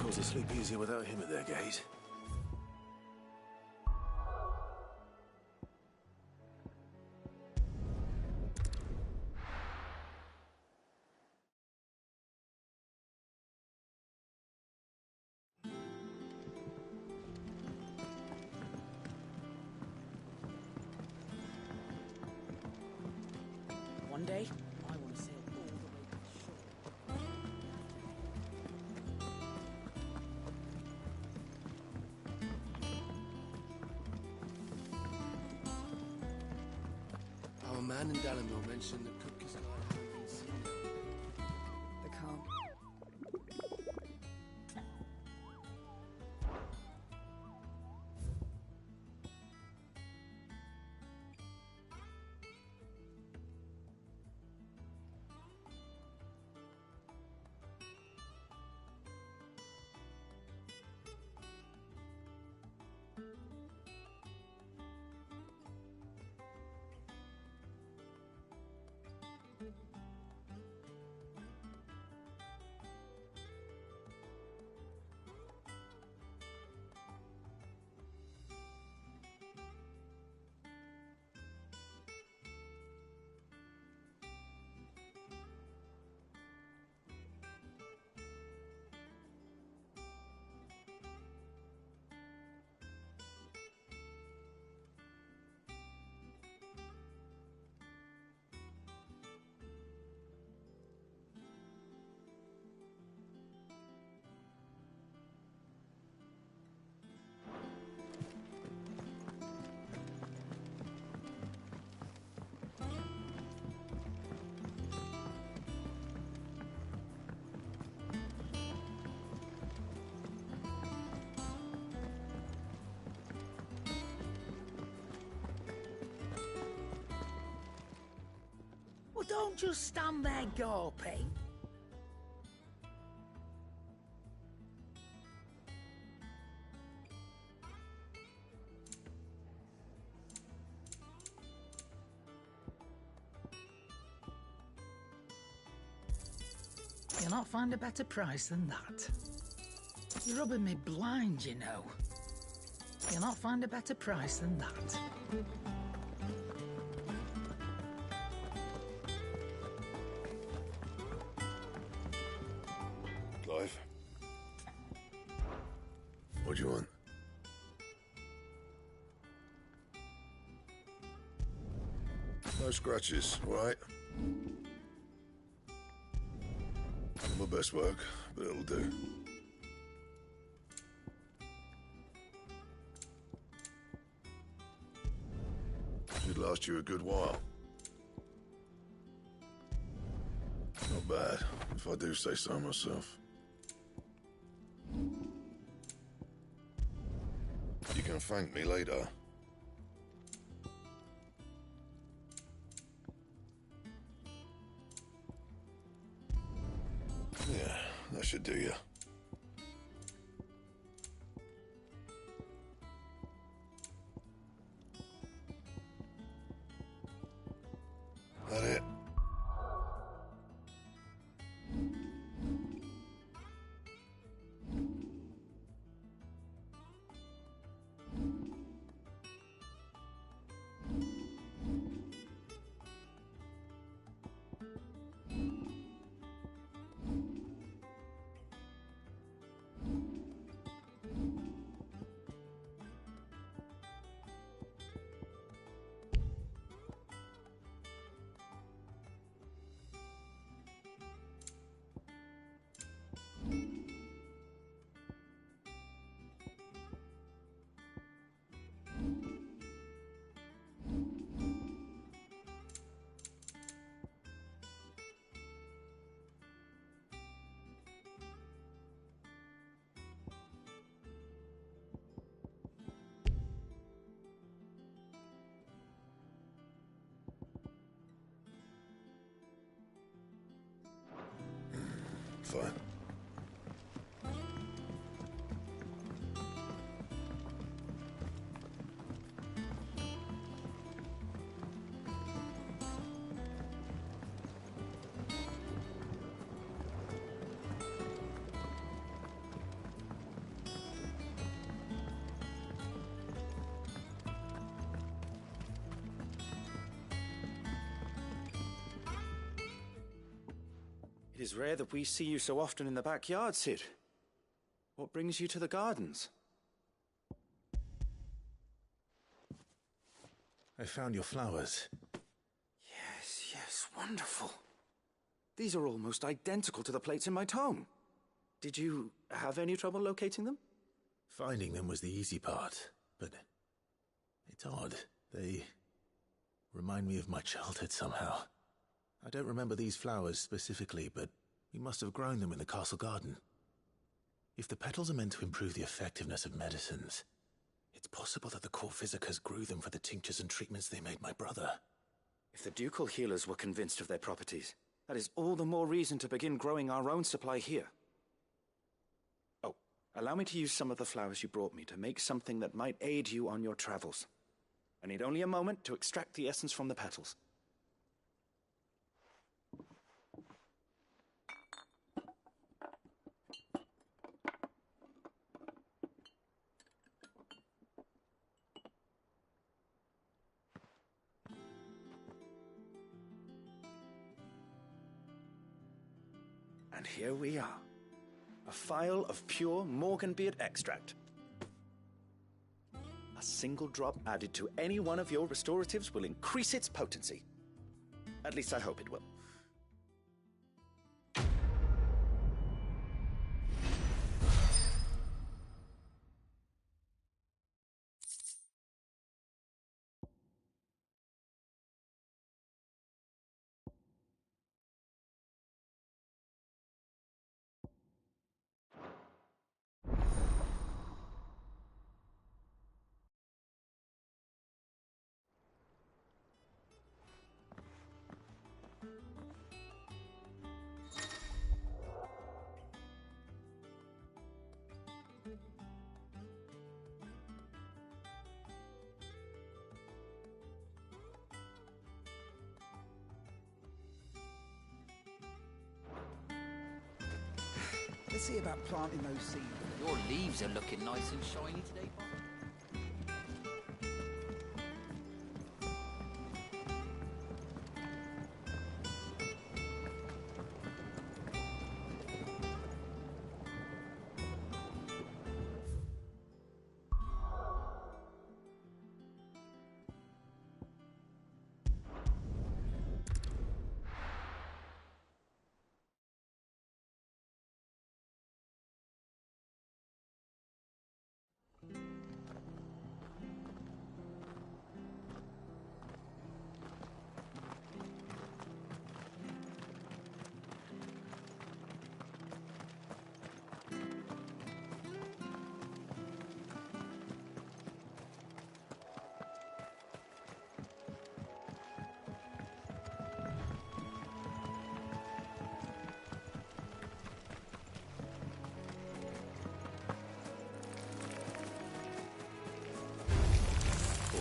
To sleep easier without him at their gate. One day, I want to sail all the way to the shore. Our man in Dalamil mentioned that Kupka's guard hadn't been seen. The calm. don't just stand there gawping. You'll not find a better price than that. You're rubbing me blind, you know. You'll not find a better price than that. Clive? What do you want? No scratches, all right? Not my best work, but it'll do. Should last you a good while. Not bad, if I do say so myself. You can thank me later. Yeah, that should do you. That it? Fine. It is rare that we see you so often in the backyard, Cid. What brings you to the gardens? I found your flowers. Yes, wonderful. These are almost identical to the plates in my tome. Did you have any trouble locating them? Finding them was the easy part, but it's odd. They remind me of my childhood somehow. I don't remember these flowers specifically, but we must have grown them in the castle garden. If the petals are meant to improve the effectiveness of medicines, it's possible that the court physicers grew them for the tinctures and treatments they made my brother. If the ducal healers were convinced of their properties, that is all the more reason to begin growing our own supply here. Oh, allow me to use some of the flowers you brought me to make something that might aid you on your travels. I need only a moment to extract the essence from the petals. And here we are. A phial of pure Morganbeard extract. A single drop added to any one of your restoratives will increase its potency. At least I hope it will. Let's see about planting those seeds. Your leaves are looking nice and shiny today, Bob.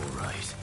All right.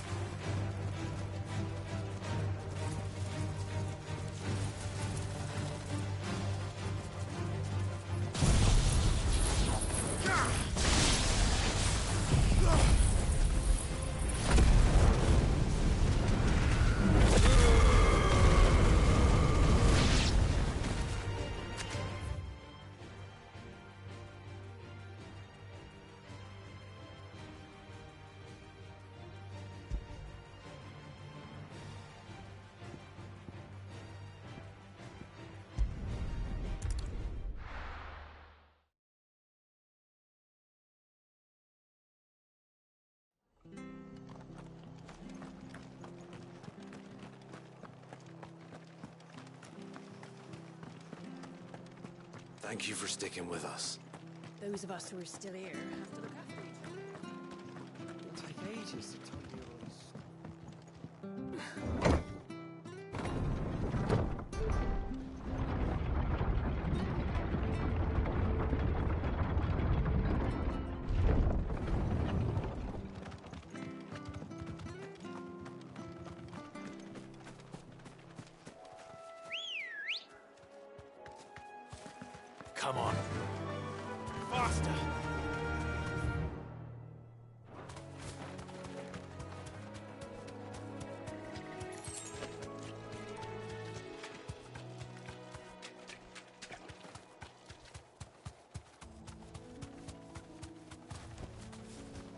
Thank you for sticking with us. Those of us who are still here have to look after each other. It'll take ages to tidy Come on. Faster!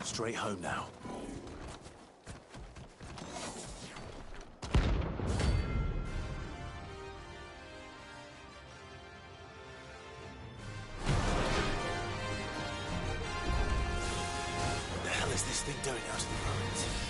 Straight home now. What is this thing doing out in the ruins?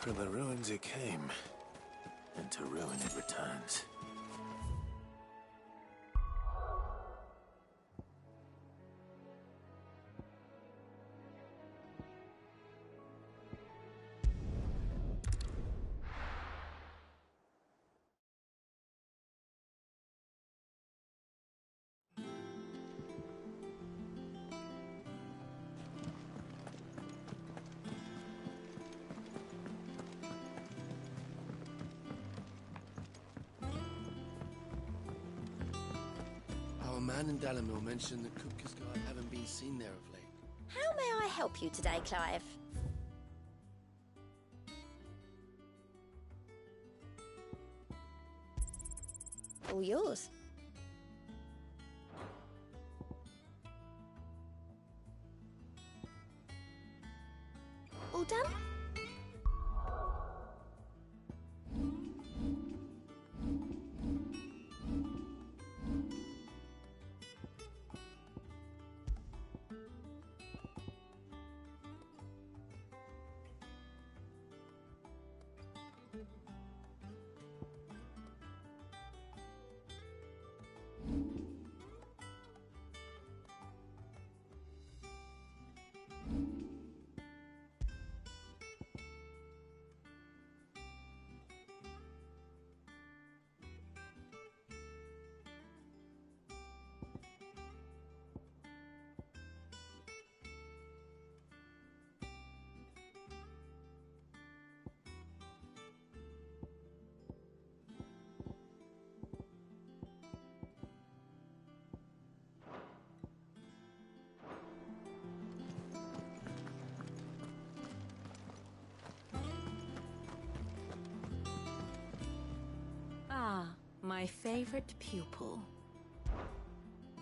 From the ruins it came, and to ruin it returns. Our man in Dalamil mentioned the Cookers Guard haven't been seen there of late. How may I help you today, Clive? All yours. All done? My favorite pupil.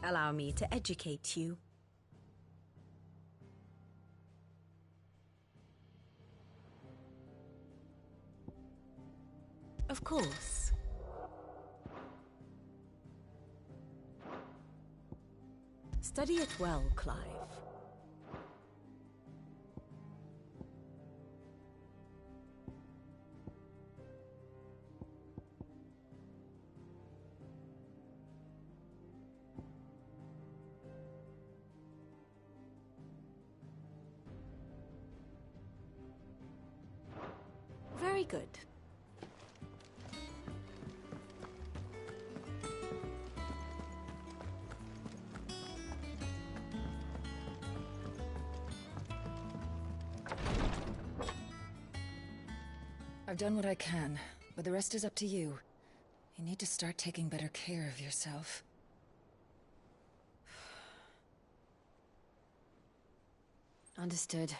Allow me to educate you. Of course. Study it well, Clive. Very good. I've done what I can, but the rest is up to you. You need to start taking better care of yourself. Understood.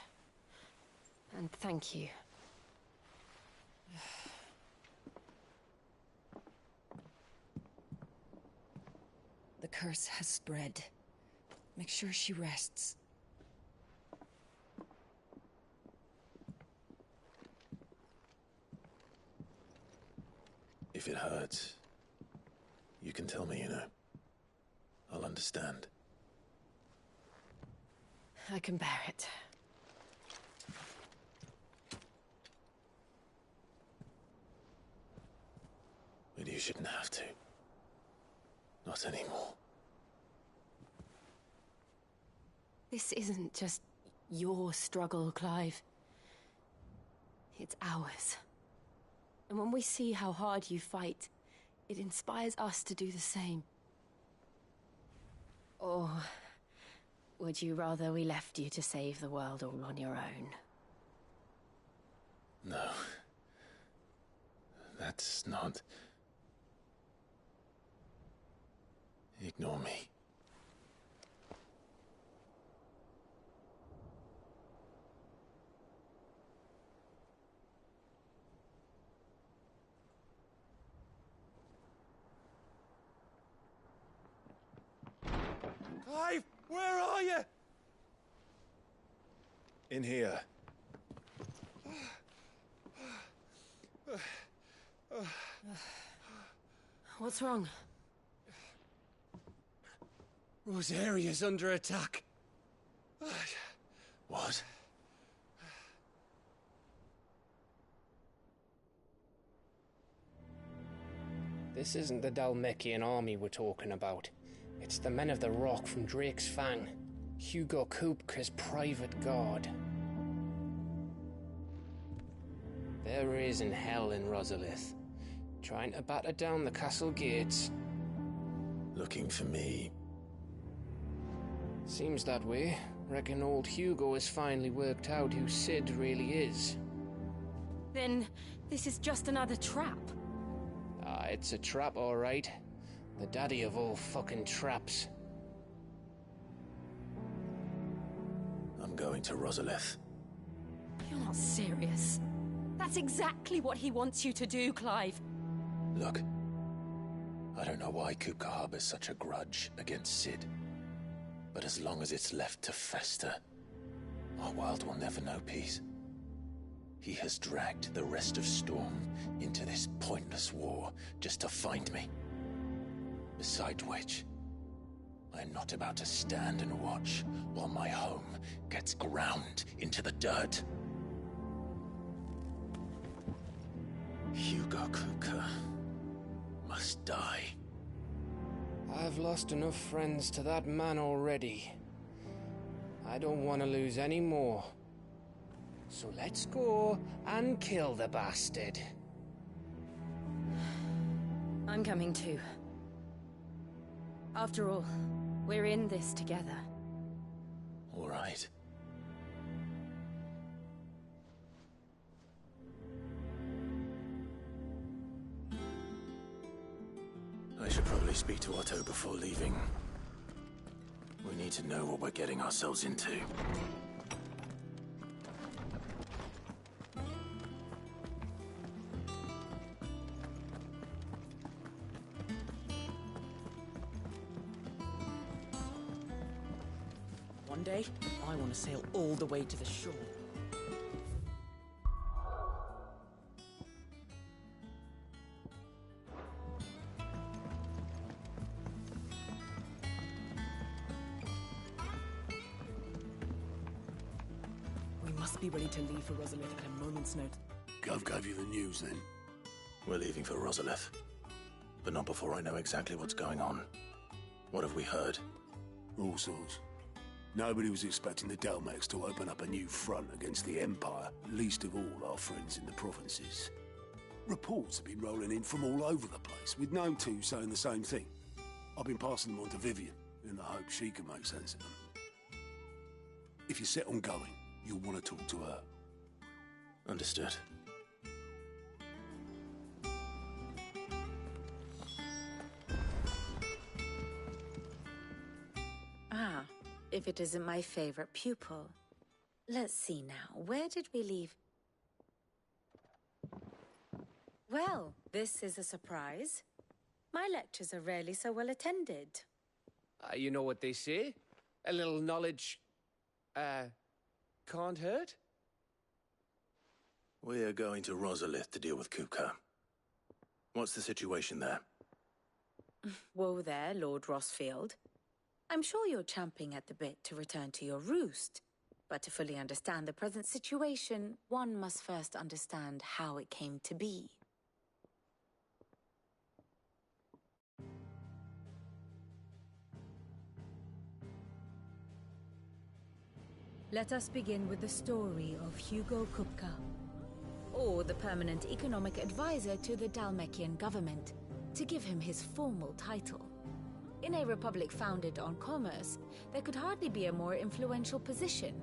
And thank you. The curse has spread. Make sure she rests. If it hurts, you can tell me, you know. I'll understand. I can bear it. But you shouldn't have to. Not anymore. This isn't just your struggle, Clive. It's ours. And when we see how hard you fight, it inspires us to do the same. Or would you rather we left you to save the world all on your own? No. That's not... Ignore me. Clive, where are you? In here. What's wrong? Rosaria's under attack. What? This isn't the Dalmekian army we're talking about. It's the men of the Rock from Drake's Fang. Hugo Kupka's private guard. There is in hell in Rosalith, trying to batter down the castle gates. Looking for me? Seems that way. Reckon old Hugo has finally worked out who Sid really is. Then this is just another trap. Ah, it's a trap, all right. The daddy of all fucking traps. I'm going to Rosalith. You're not serious. That's exactly what he wants you to do, Clive. Look, I don't know why Kupka harbors such a grudge against Sid. But as long as it's left to fester, our world will never know peace. He has dragged the rest of Storm into this pointless war just to find me. Besides which, I am not about to stand and watch while my home gets ground into the dirt. Hugo Kupka must die. I've lost enough friends to that man already. I don't want to lose any more. So let's go and kill the bastard. I'm coming too. After all, we're in this together. All right. I should probably speak to Otto before leaving. We need to know what we're getting ourselves into. One day, I want to sail all the way to the shore. We must be ready to leave for Rosalith at a moment's notice. Gov gave you the news, then? We're leaving for Rosalith. But not before I know exactly what's going on. What have we heard? All sorts. Nobody was expecting the Dalmeks to open up a new front against the Empire, least of all our friends in the provinces. Reports have been rolling in from all over the place, with no two saying the same thing. I've been passing them on to Vivian, in the hope she can make sense of them. If you're set on going, you'll want to talk to her. Understood. Ah, if it isn't my favorite pupil. Let's see now, where did we leave? Well, this is a surprise. My lectures are rarely so well attended. You know what they say? A little knowledge, can't hurt? We're going to Rosalith to deal with Kupka. What's the situation there? Whoa there, Lord Rossfield. I'm sure you're champing at the bit to return to your roost. But to fully understand the present situation, one must first understand how it came to be. Let us begin with the story of Hugo Kupka, Or the permanent economic advisor to the Dalmekian government, to give him his formal title. In a republic founded on commerce, there could hardly be a more influential position.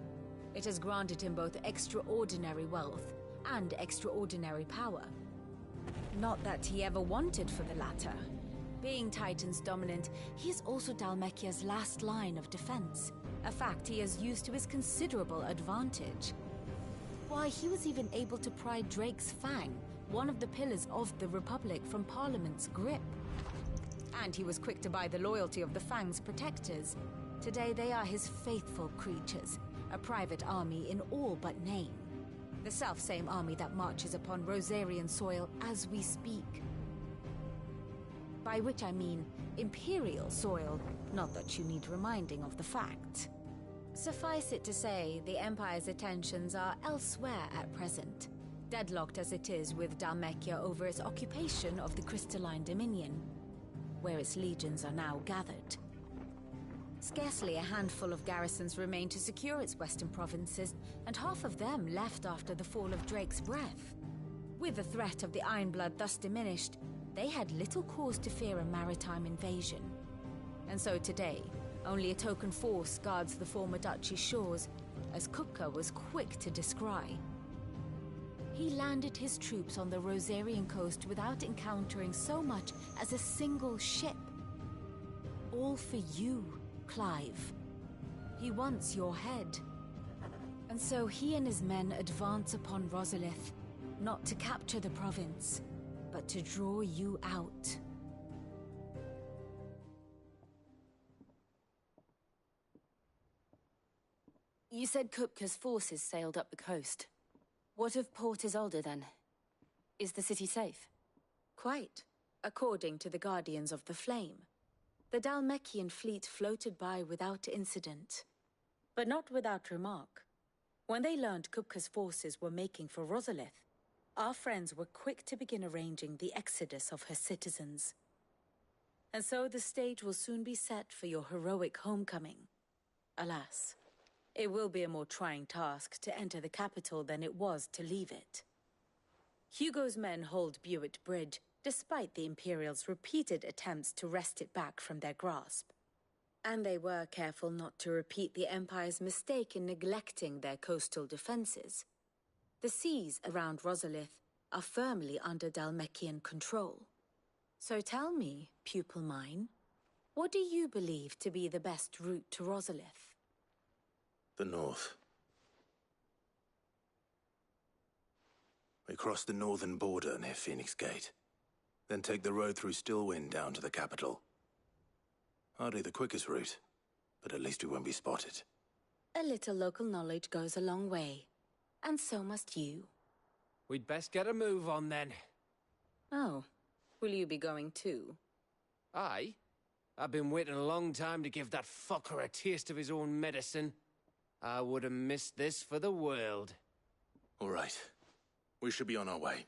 It has granted him both extraordinary wealth and extraordinary power. Not that he ever wanted for the latter. Being Titan's dominant, he is also Dalmekia's last line of defense, a fact he has used to his considerable advantage. Why, he was even able to pry Drake's Fang, one of the pillars of the Republic, from Parliament's grip. And he was quick to buy the loyalty of the Fang's protectors. Today they are his faithful creatures, a private army in all but name. The self-same army that marches upon Rosarian soil as we speak. By which I mean Imperial soil, not that you need reminding of the fact. Suffice it to say, the Empire's attentions are elsewhere at present. deadlocked as it is with Dhalmekia over its occupation of the Crystalline Dominion, where its legions are now gathered. Scarcely a handful of garrisons remain to secure its western provinces, and half of them left after the fall of Drake's Breath. With the threat of the Ironblood thus diminished, they had little cause to fear a maritime invasion. And so today, only a token force guards the former duchy's shores, as Kupka was quick to descry. He landed his troops on the Rosarian coast without encountering so much as a single ship. All for you, Clive. He wants your head. And so he and his men advance upon Rosalith, not to capture the province, but to draw you out. You said Kupka's forces sailed up the coast. What of Port Isolde, then? Is the city safe? Quite, according to the Guardians of the Flame. The Dhalmekian fleet floated by without incident. But not without remark. When they learned Kupka's forces were making for Rosalith, our friends were quick to begin arranging the exodus of her citizens. And so the stage will soon be set for your heroic homecoming. Alas, it will be a more trying task to enter the capital than it was to leave it. Hugo's men hold Buet Bridge, despite the Imperials' repeated attempts to wrest it back from their grasp. And they were careful not to repeat the Empire's mistake in neglecting their coastal defenses. The seas around Rosalith are firmly under Dhalmekian control. So tell me, pupil mine, what do you believe to be the best route to Rosalith? The north. We cross the northern border near Phoenix Gate, then take the road through Stillwind down to the capital. Hardly the quickest route, but at least we won't be spotted. A little local knowledge goes a long way, and so must you. We'd best get a move on then. Oh, will you be going too? Aye. I've been waiting a long time to give that fucker a taste of his own medicine. I would have missed this for the world. All right. We should be on our way.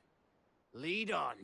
Lead on.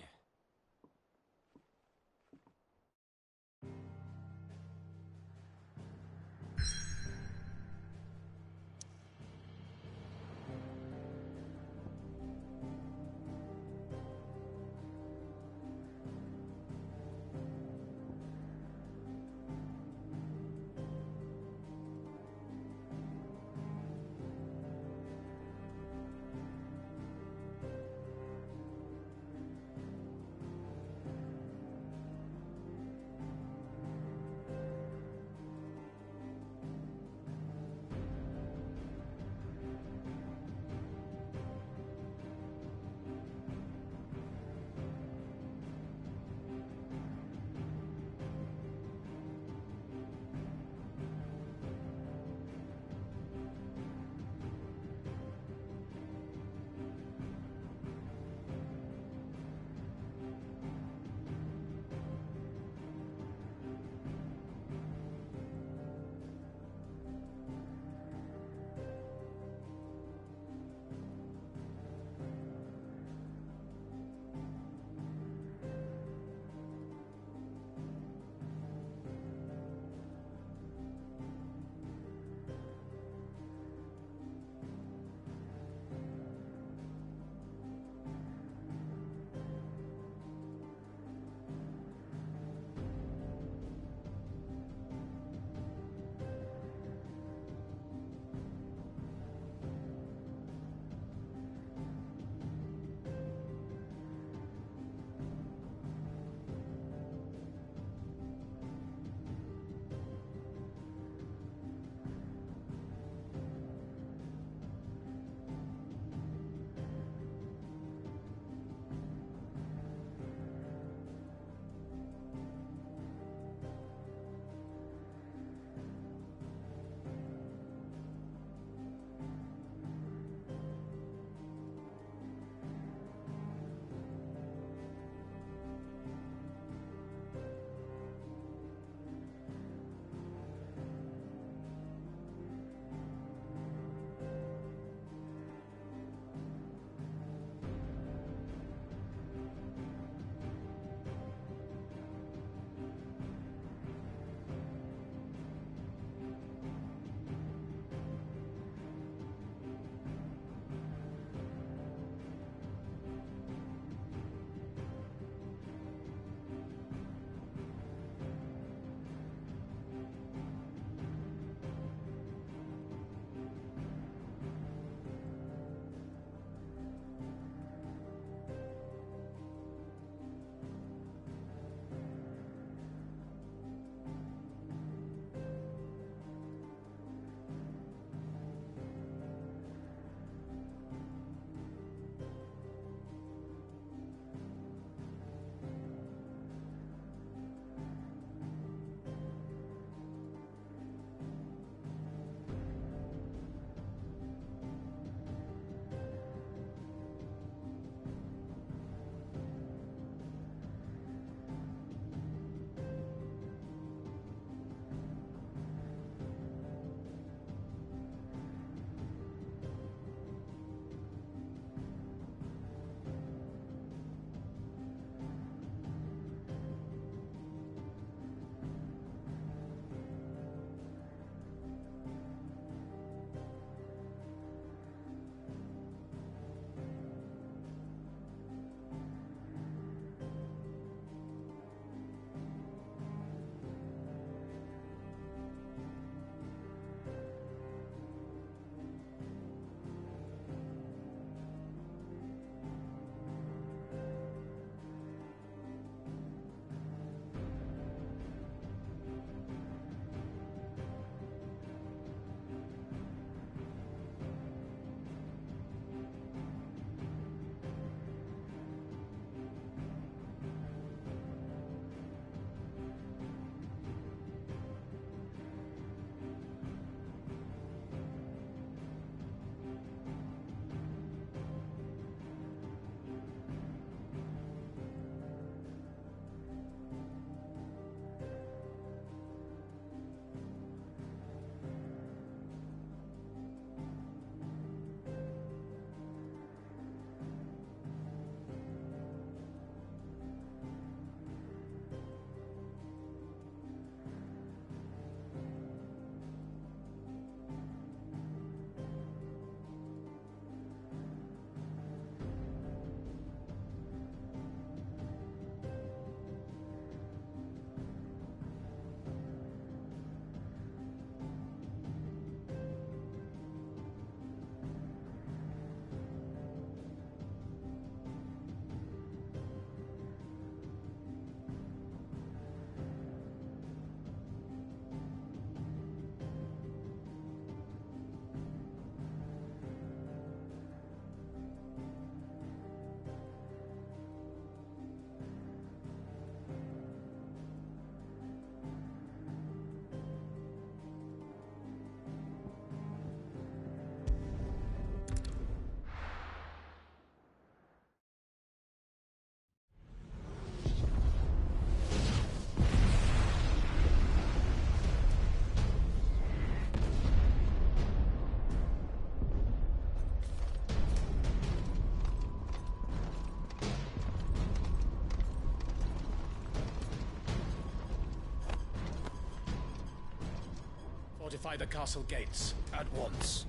Fortify the castle gates, at once.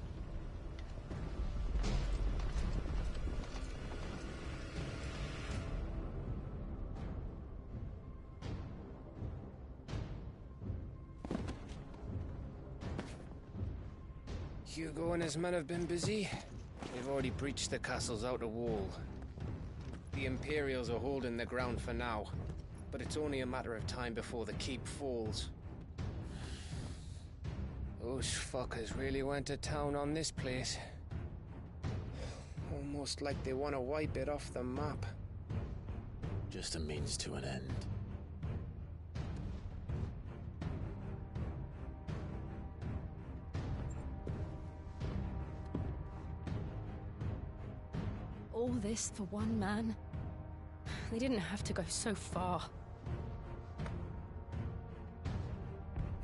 Hugo and his men have been busy. They've already breached the castle's outer wall. The Imperials are holding the ground for now, but it's only a matter of time before the keep falls. Those fuckers really went to town on this place. Almost like they want to wipe it off the map. Just a means to an end. All this for one man? They didn't have to go so far.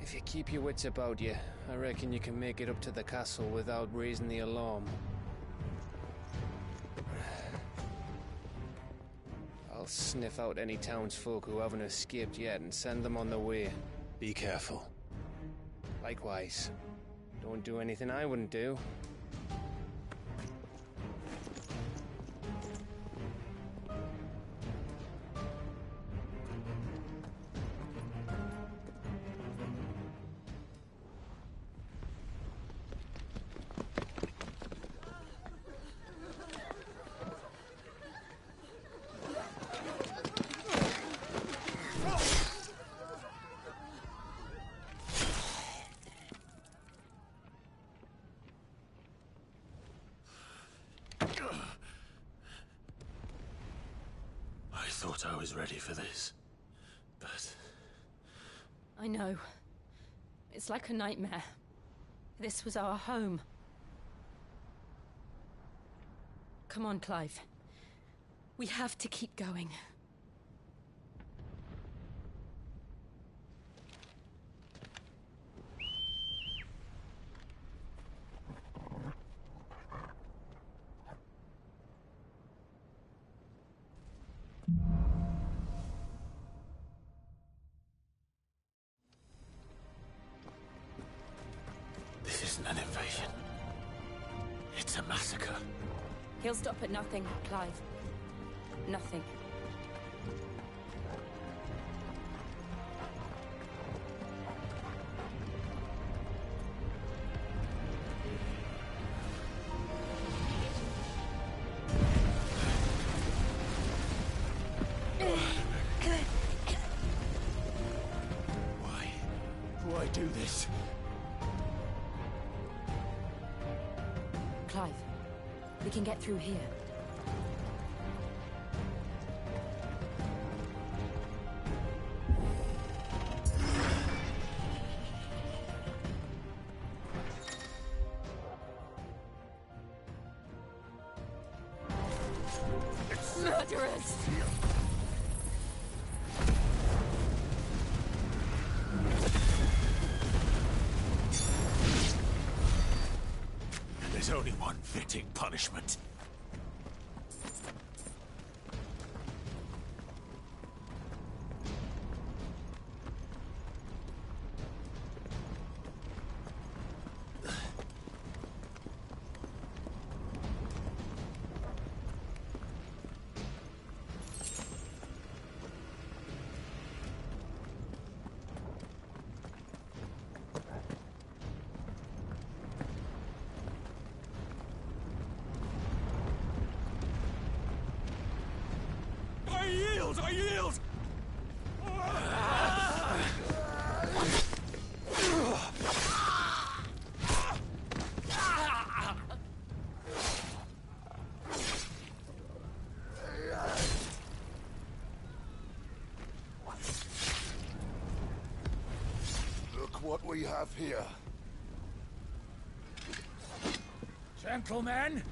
If you keep your wits about you, I reckon you can make it up to the castle without raising the alarm. I'll sniff out any townsfolk who haven't escaped yet and send them on their way. Be careful. Likewise. Don't do anything I wouldn't do. I thought I was ready for this, but... I know. It's like a nightmare. This was our home. Come on, Clive. We have to keep going. This isn't an invasion. It's a massacre. He'll stop at nothing, Clive. Nothing. Why do this? Clive, we can get through here. Murderers! There's only one fitting punishment. I yield! Look what we have here. Gentlemen!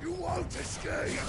You won't escape!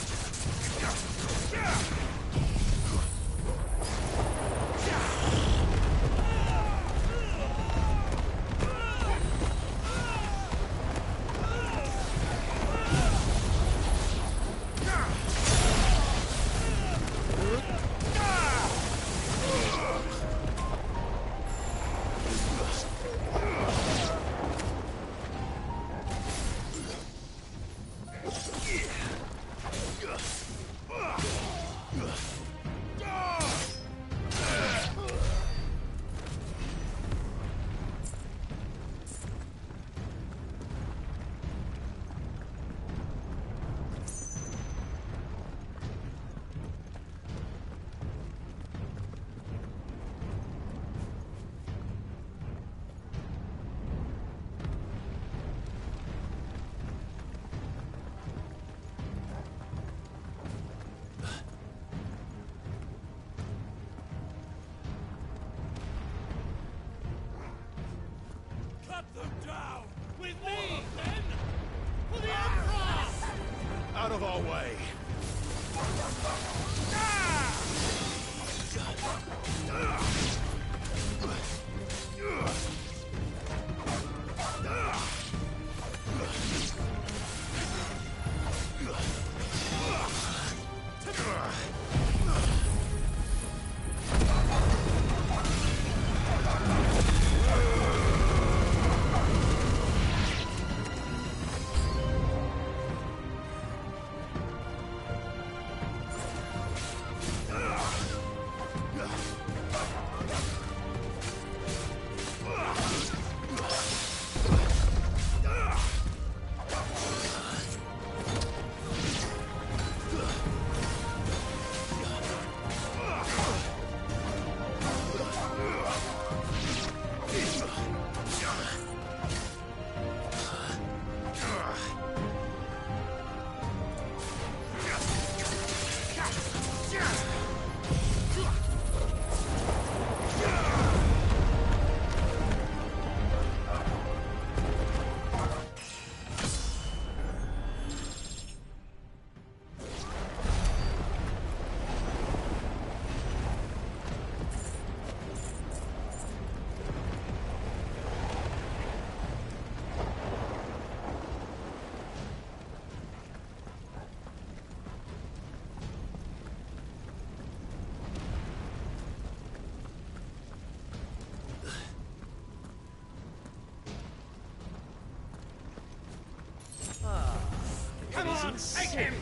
out of our way! Come on, take him!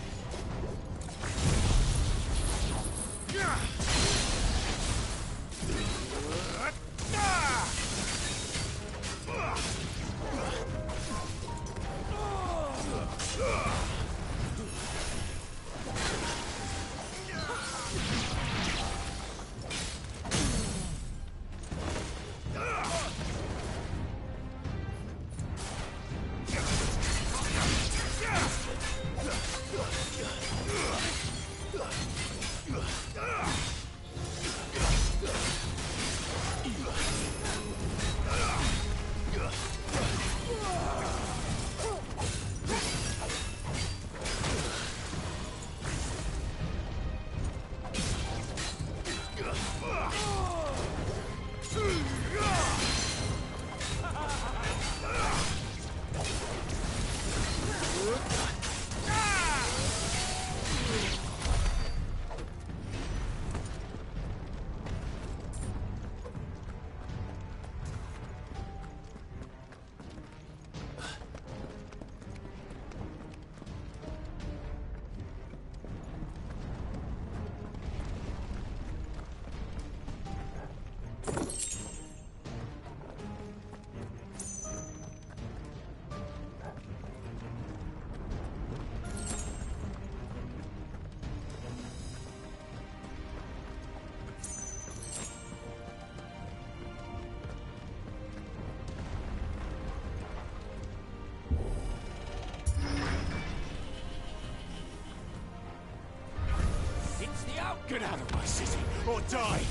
Get out of my city, or die!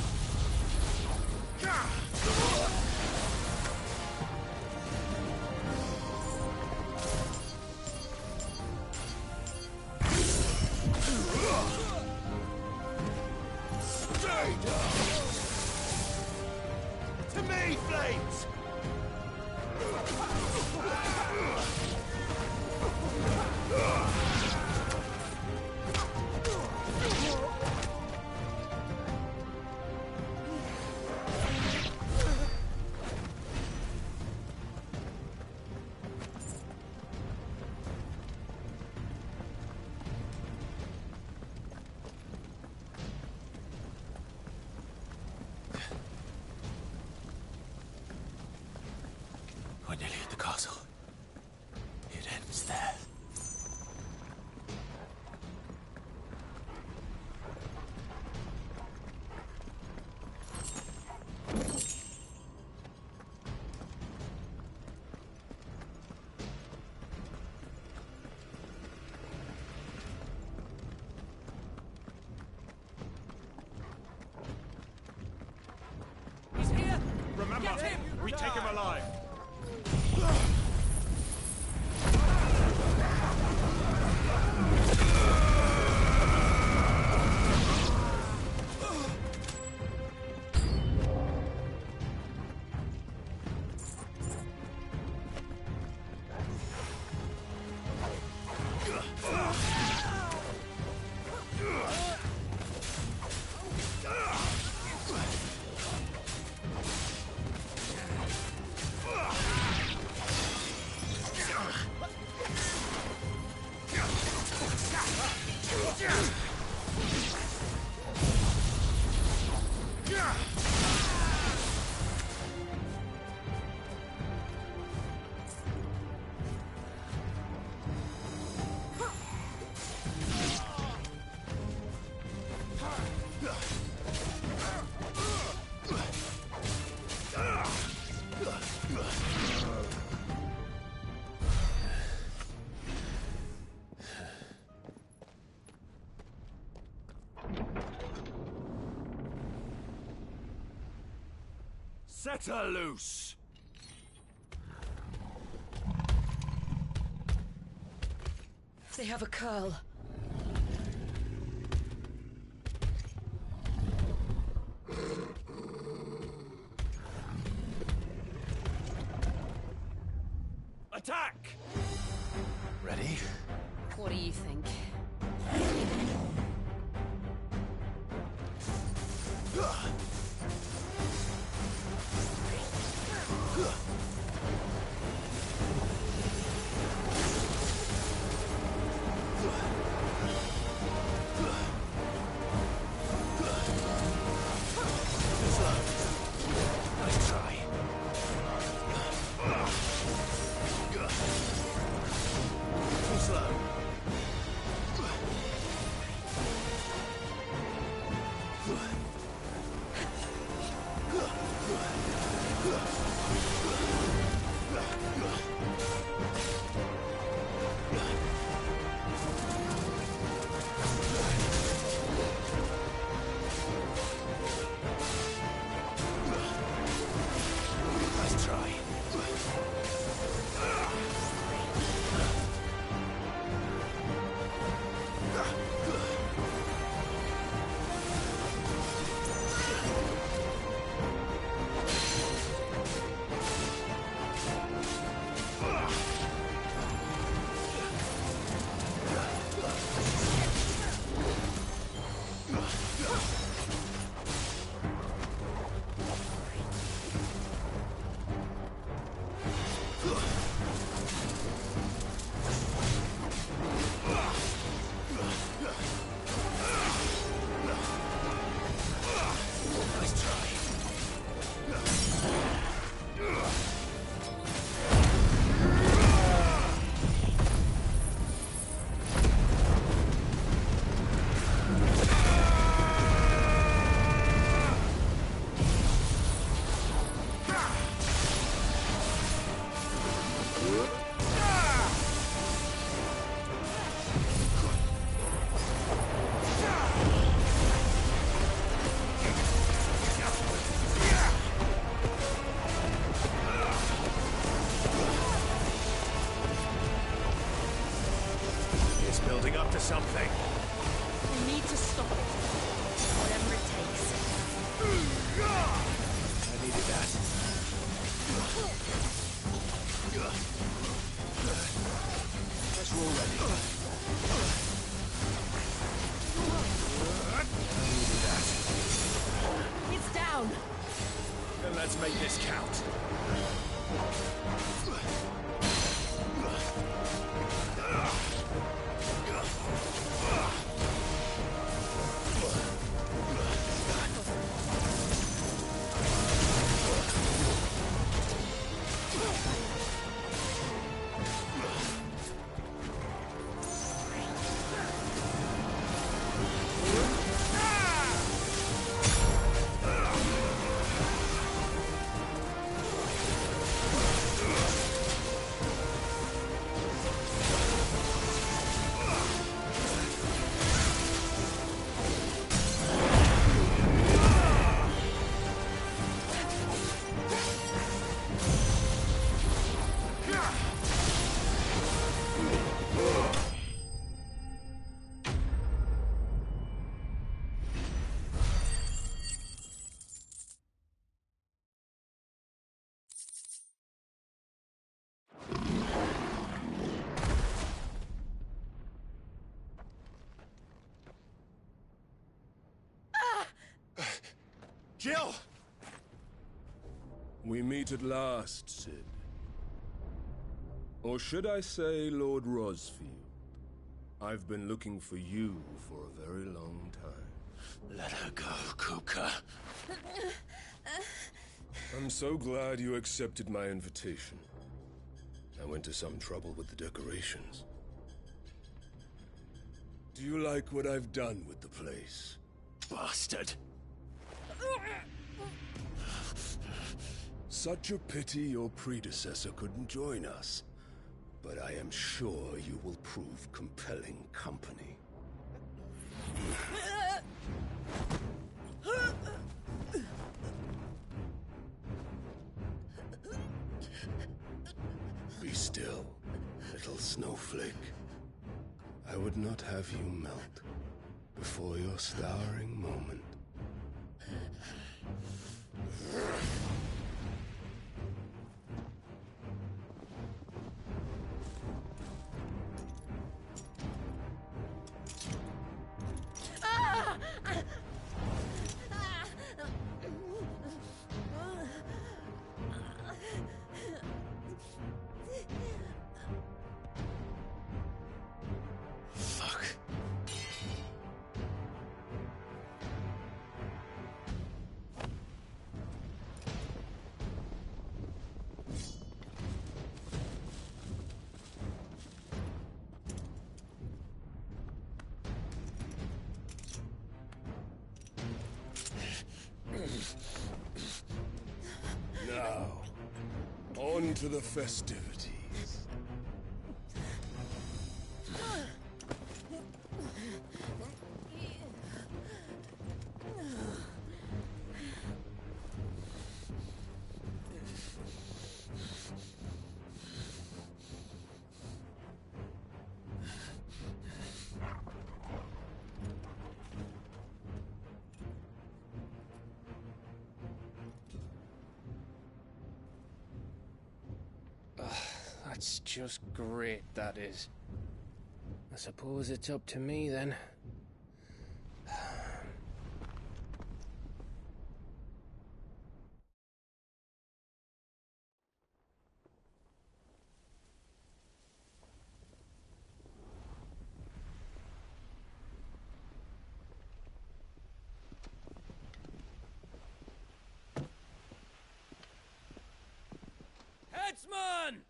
Stay down! To me, flames! We're nearly at the castle. It ends there. He's here! Remember, we take him alive. Set her loose! They have a curl. Attack! Ready? What do you think? Nice try. Too slow. Nice try. Nice try. It's building up to something. We need to stop it. Whatever it takes. I needed that. Guess we're all ready. I needed that. It's down. Then let's make this count. Jill! We meet at last, Sid. Or should I say, Lord Rosfield? I've been looking for you for a very long time. Let her go, Kuka. I'm so glad you accepted my invitation. I went to some trouble with the decorations. Do you like what I've done with the place? Bastard! Such a pity your predecessor couldn't join us. But I am sure you will prove compelling company. Be still, little snowflake. I would not have you melt before your starring moment. Now, on to the festivities. That's just great, that is. I suppose it's up to me, then. Headsman!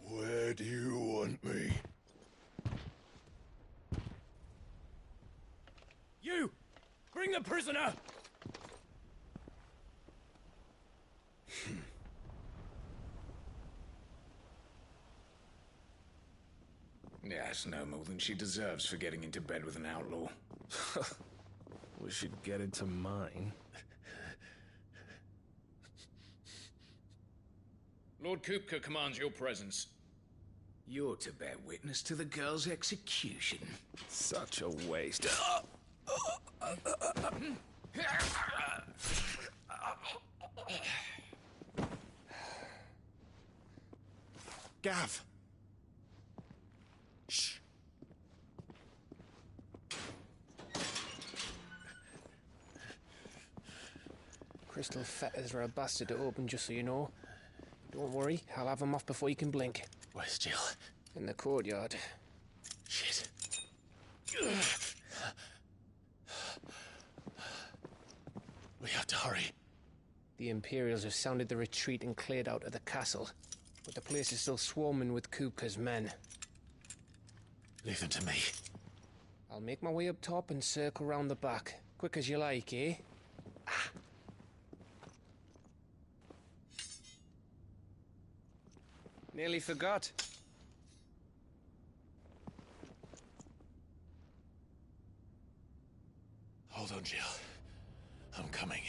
Where do you want me? You! Bring the prisoner! Yes, no more than she deserves for getting into bed with an outlaw. We should get into mine. Lord Kupka commands your presence. You're to bear witness to the girl's execution. Such a waste. Gav! Shh! Crystal fetters are a bastard to open, just so you know. Don't worry, I'll have them off before you can blink. Where's Jill? In the courtyard. Shit. We have to hurry. The Imperials have sounded the retreat and cleared out of the castle. But the place is still swarming with Kupka's men. Leave them to me. I'll make my way up top and circle round the back. Quick as you like, eh? Nearly forgot. Hold on, Jill. I'm coming.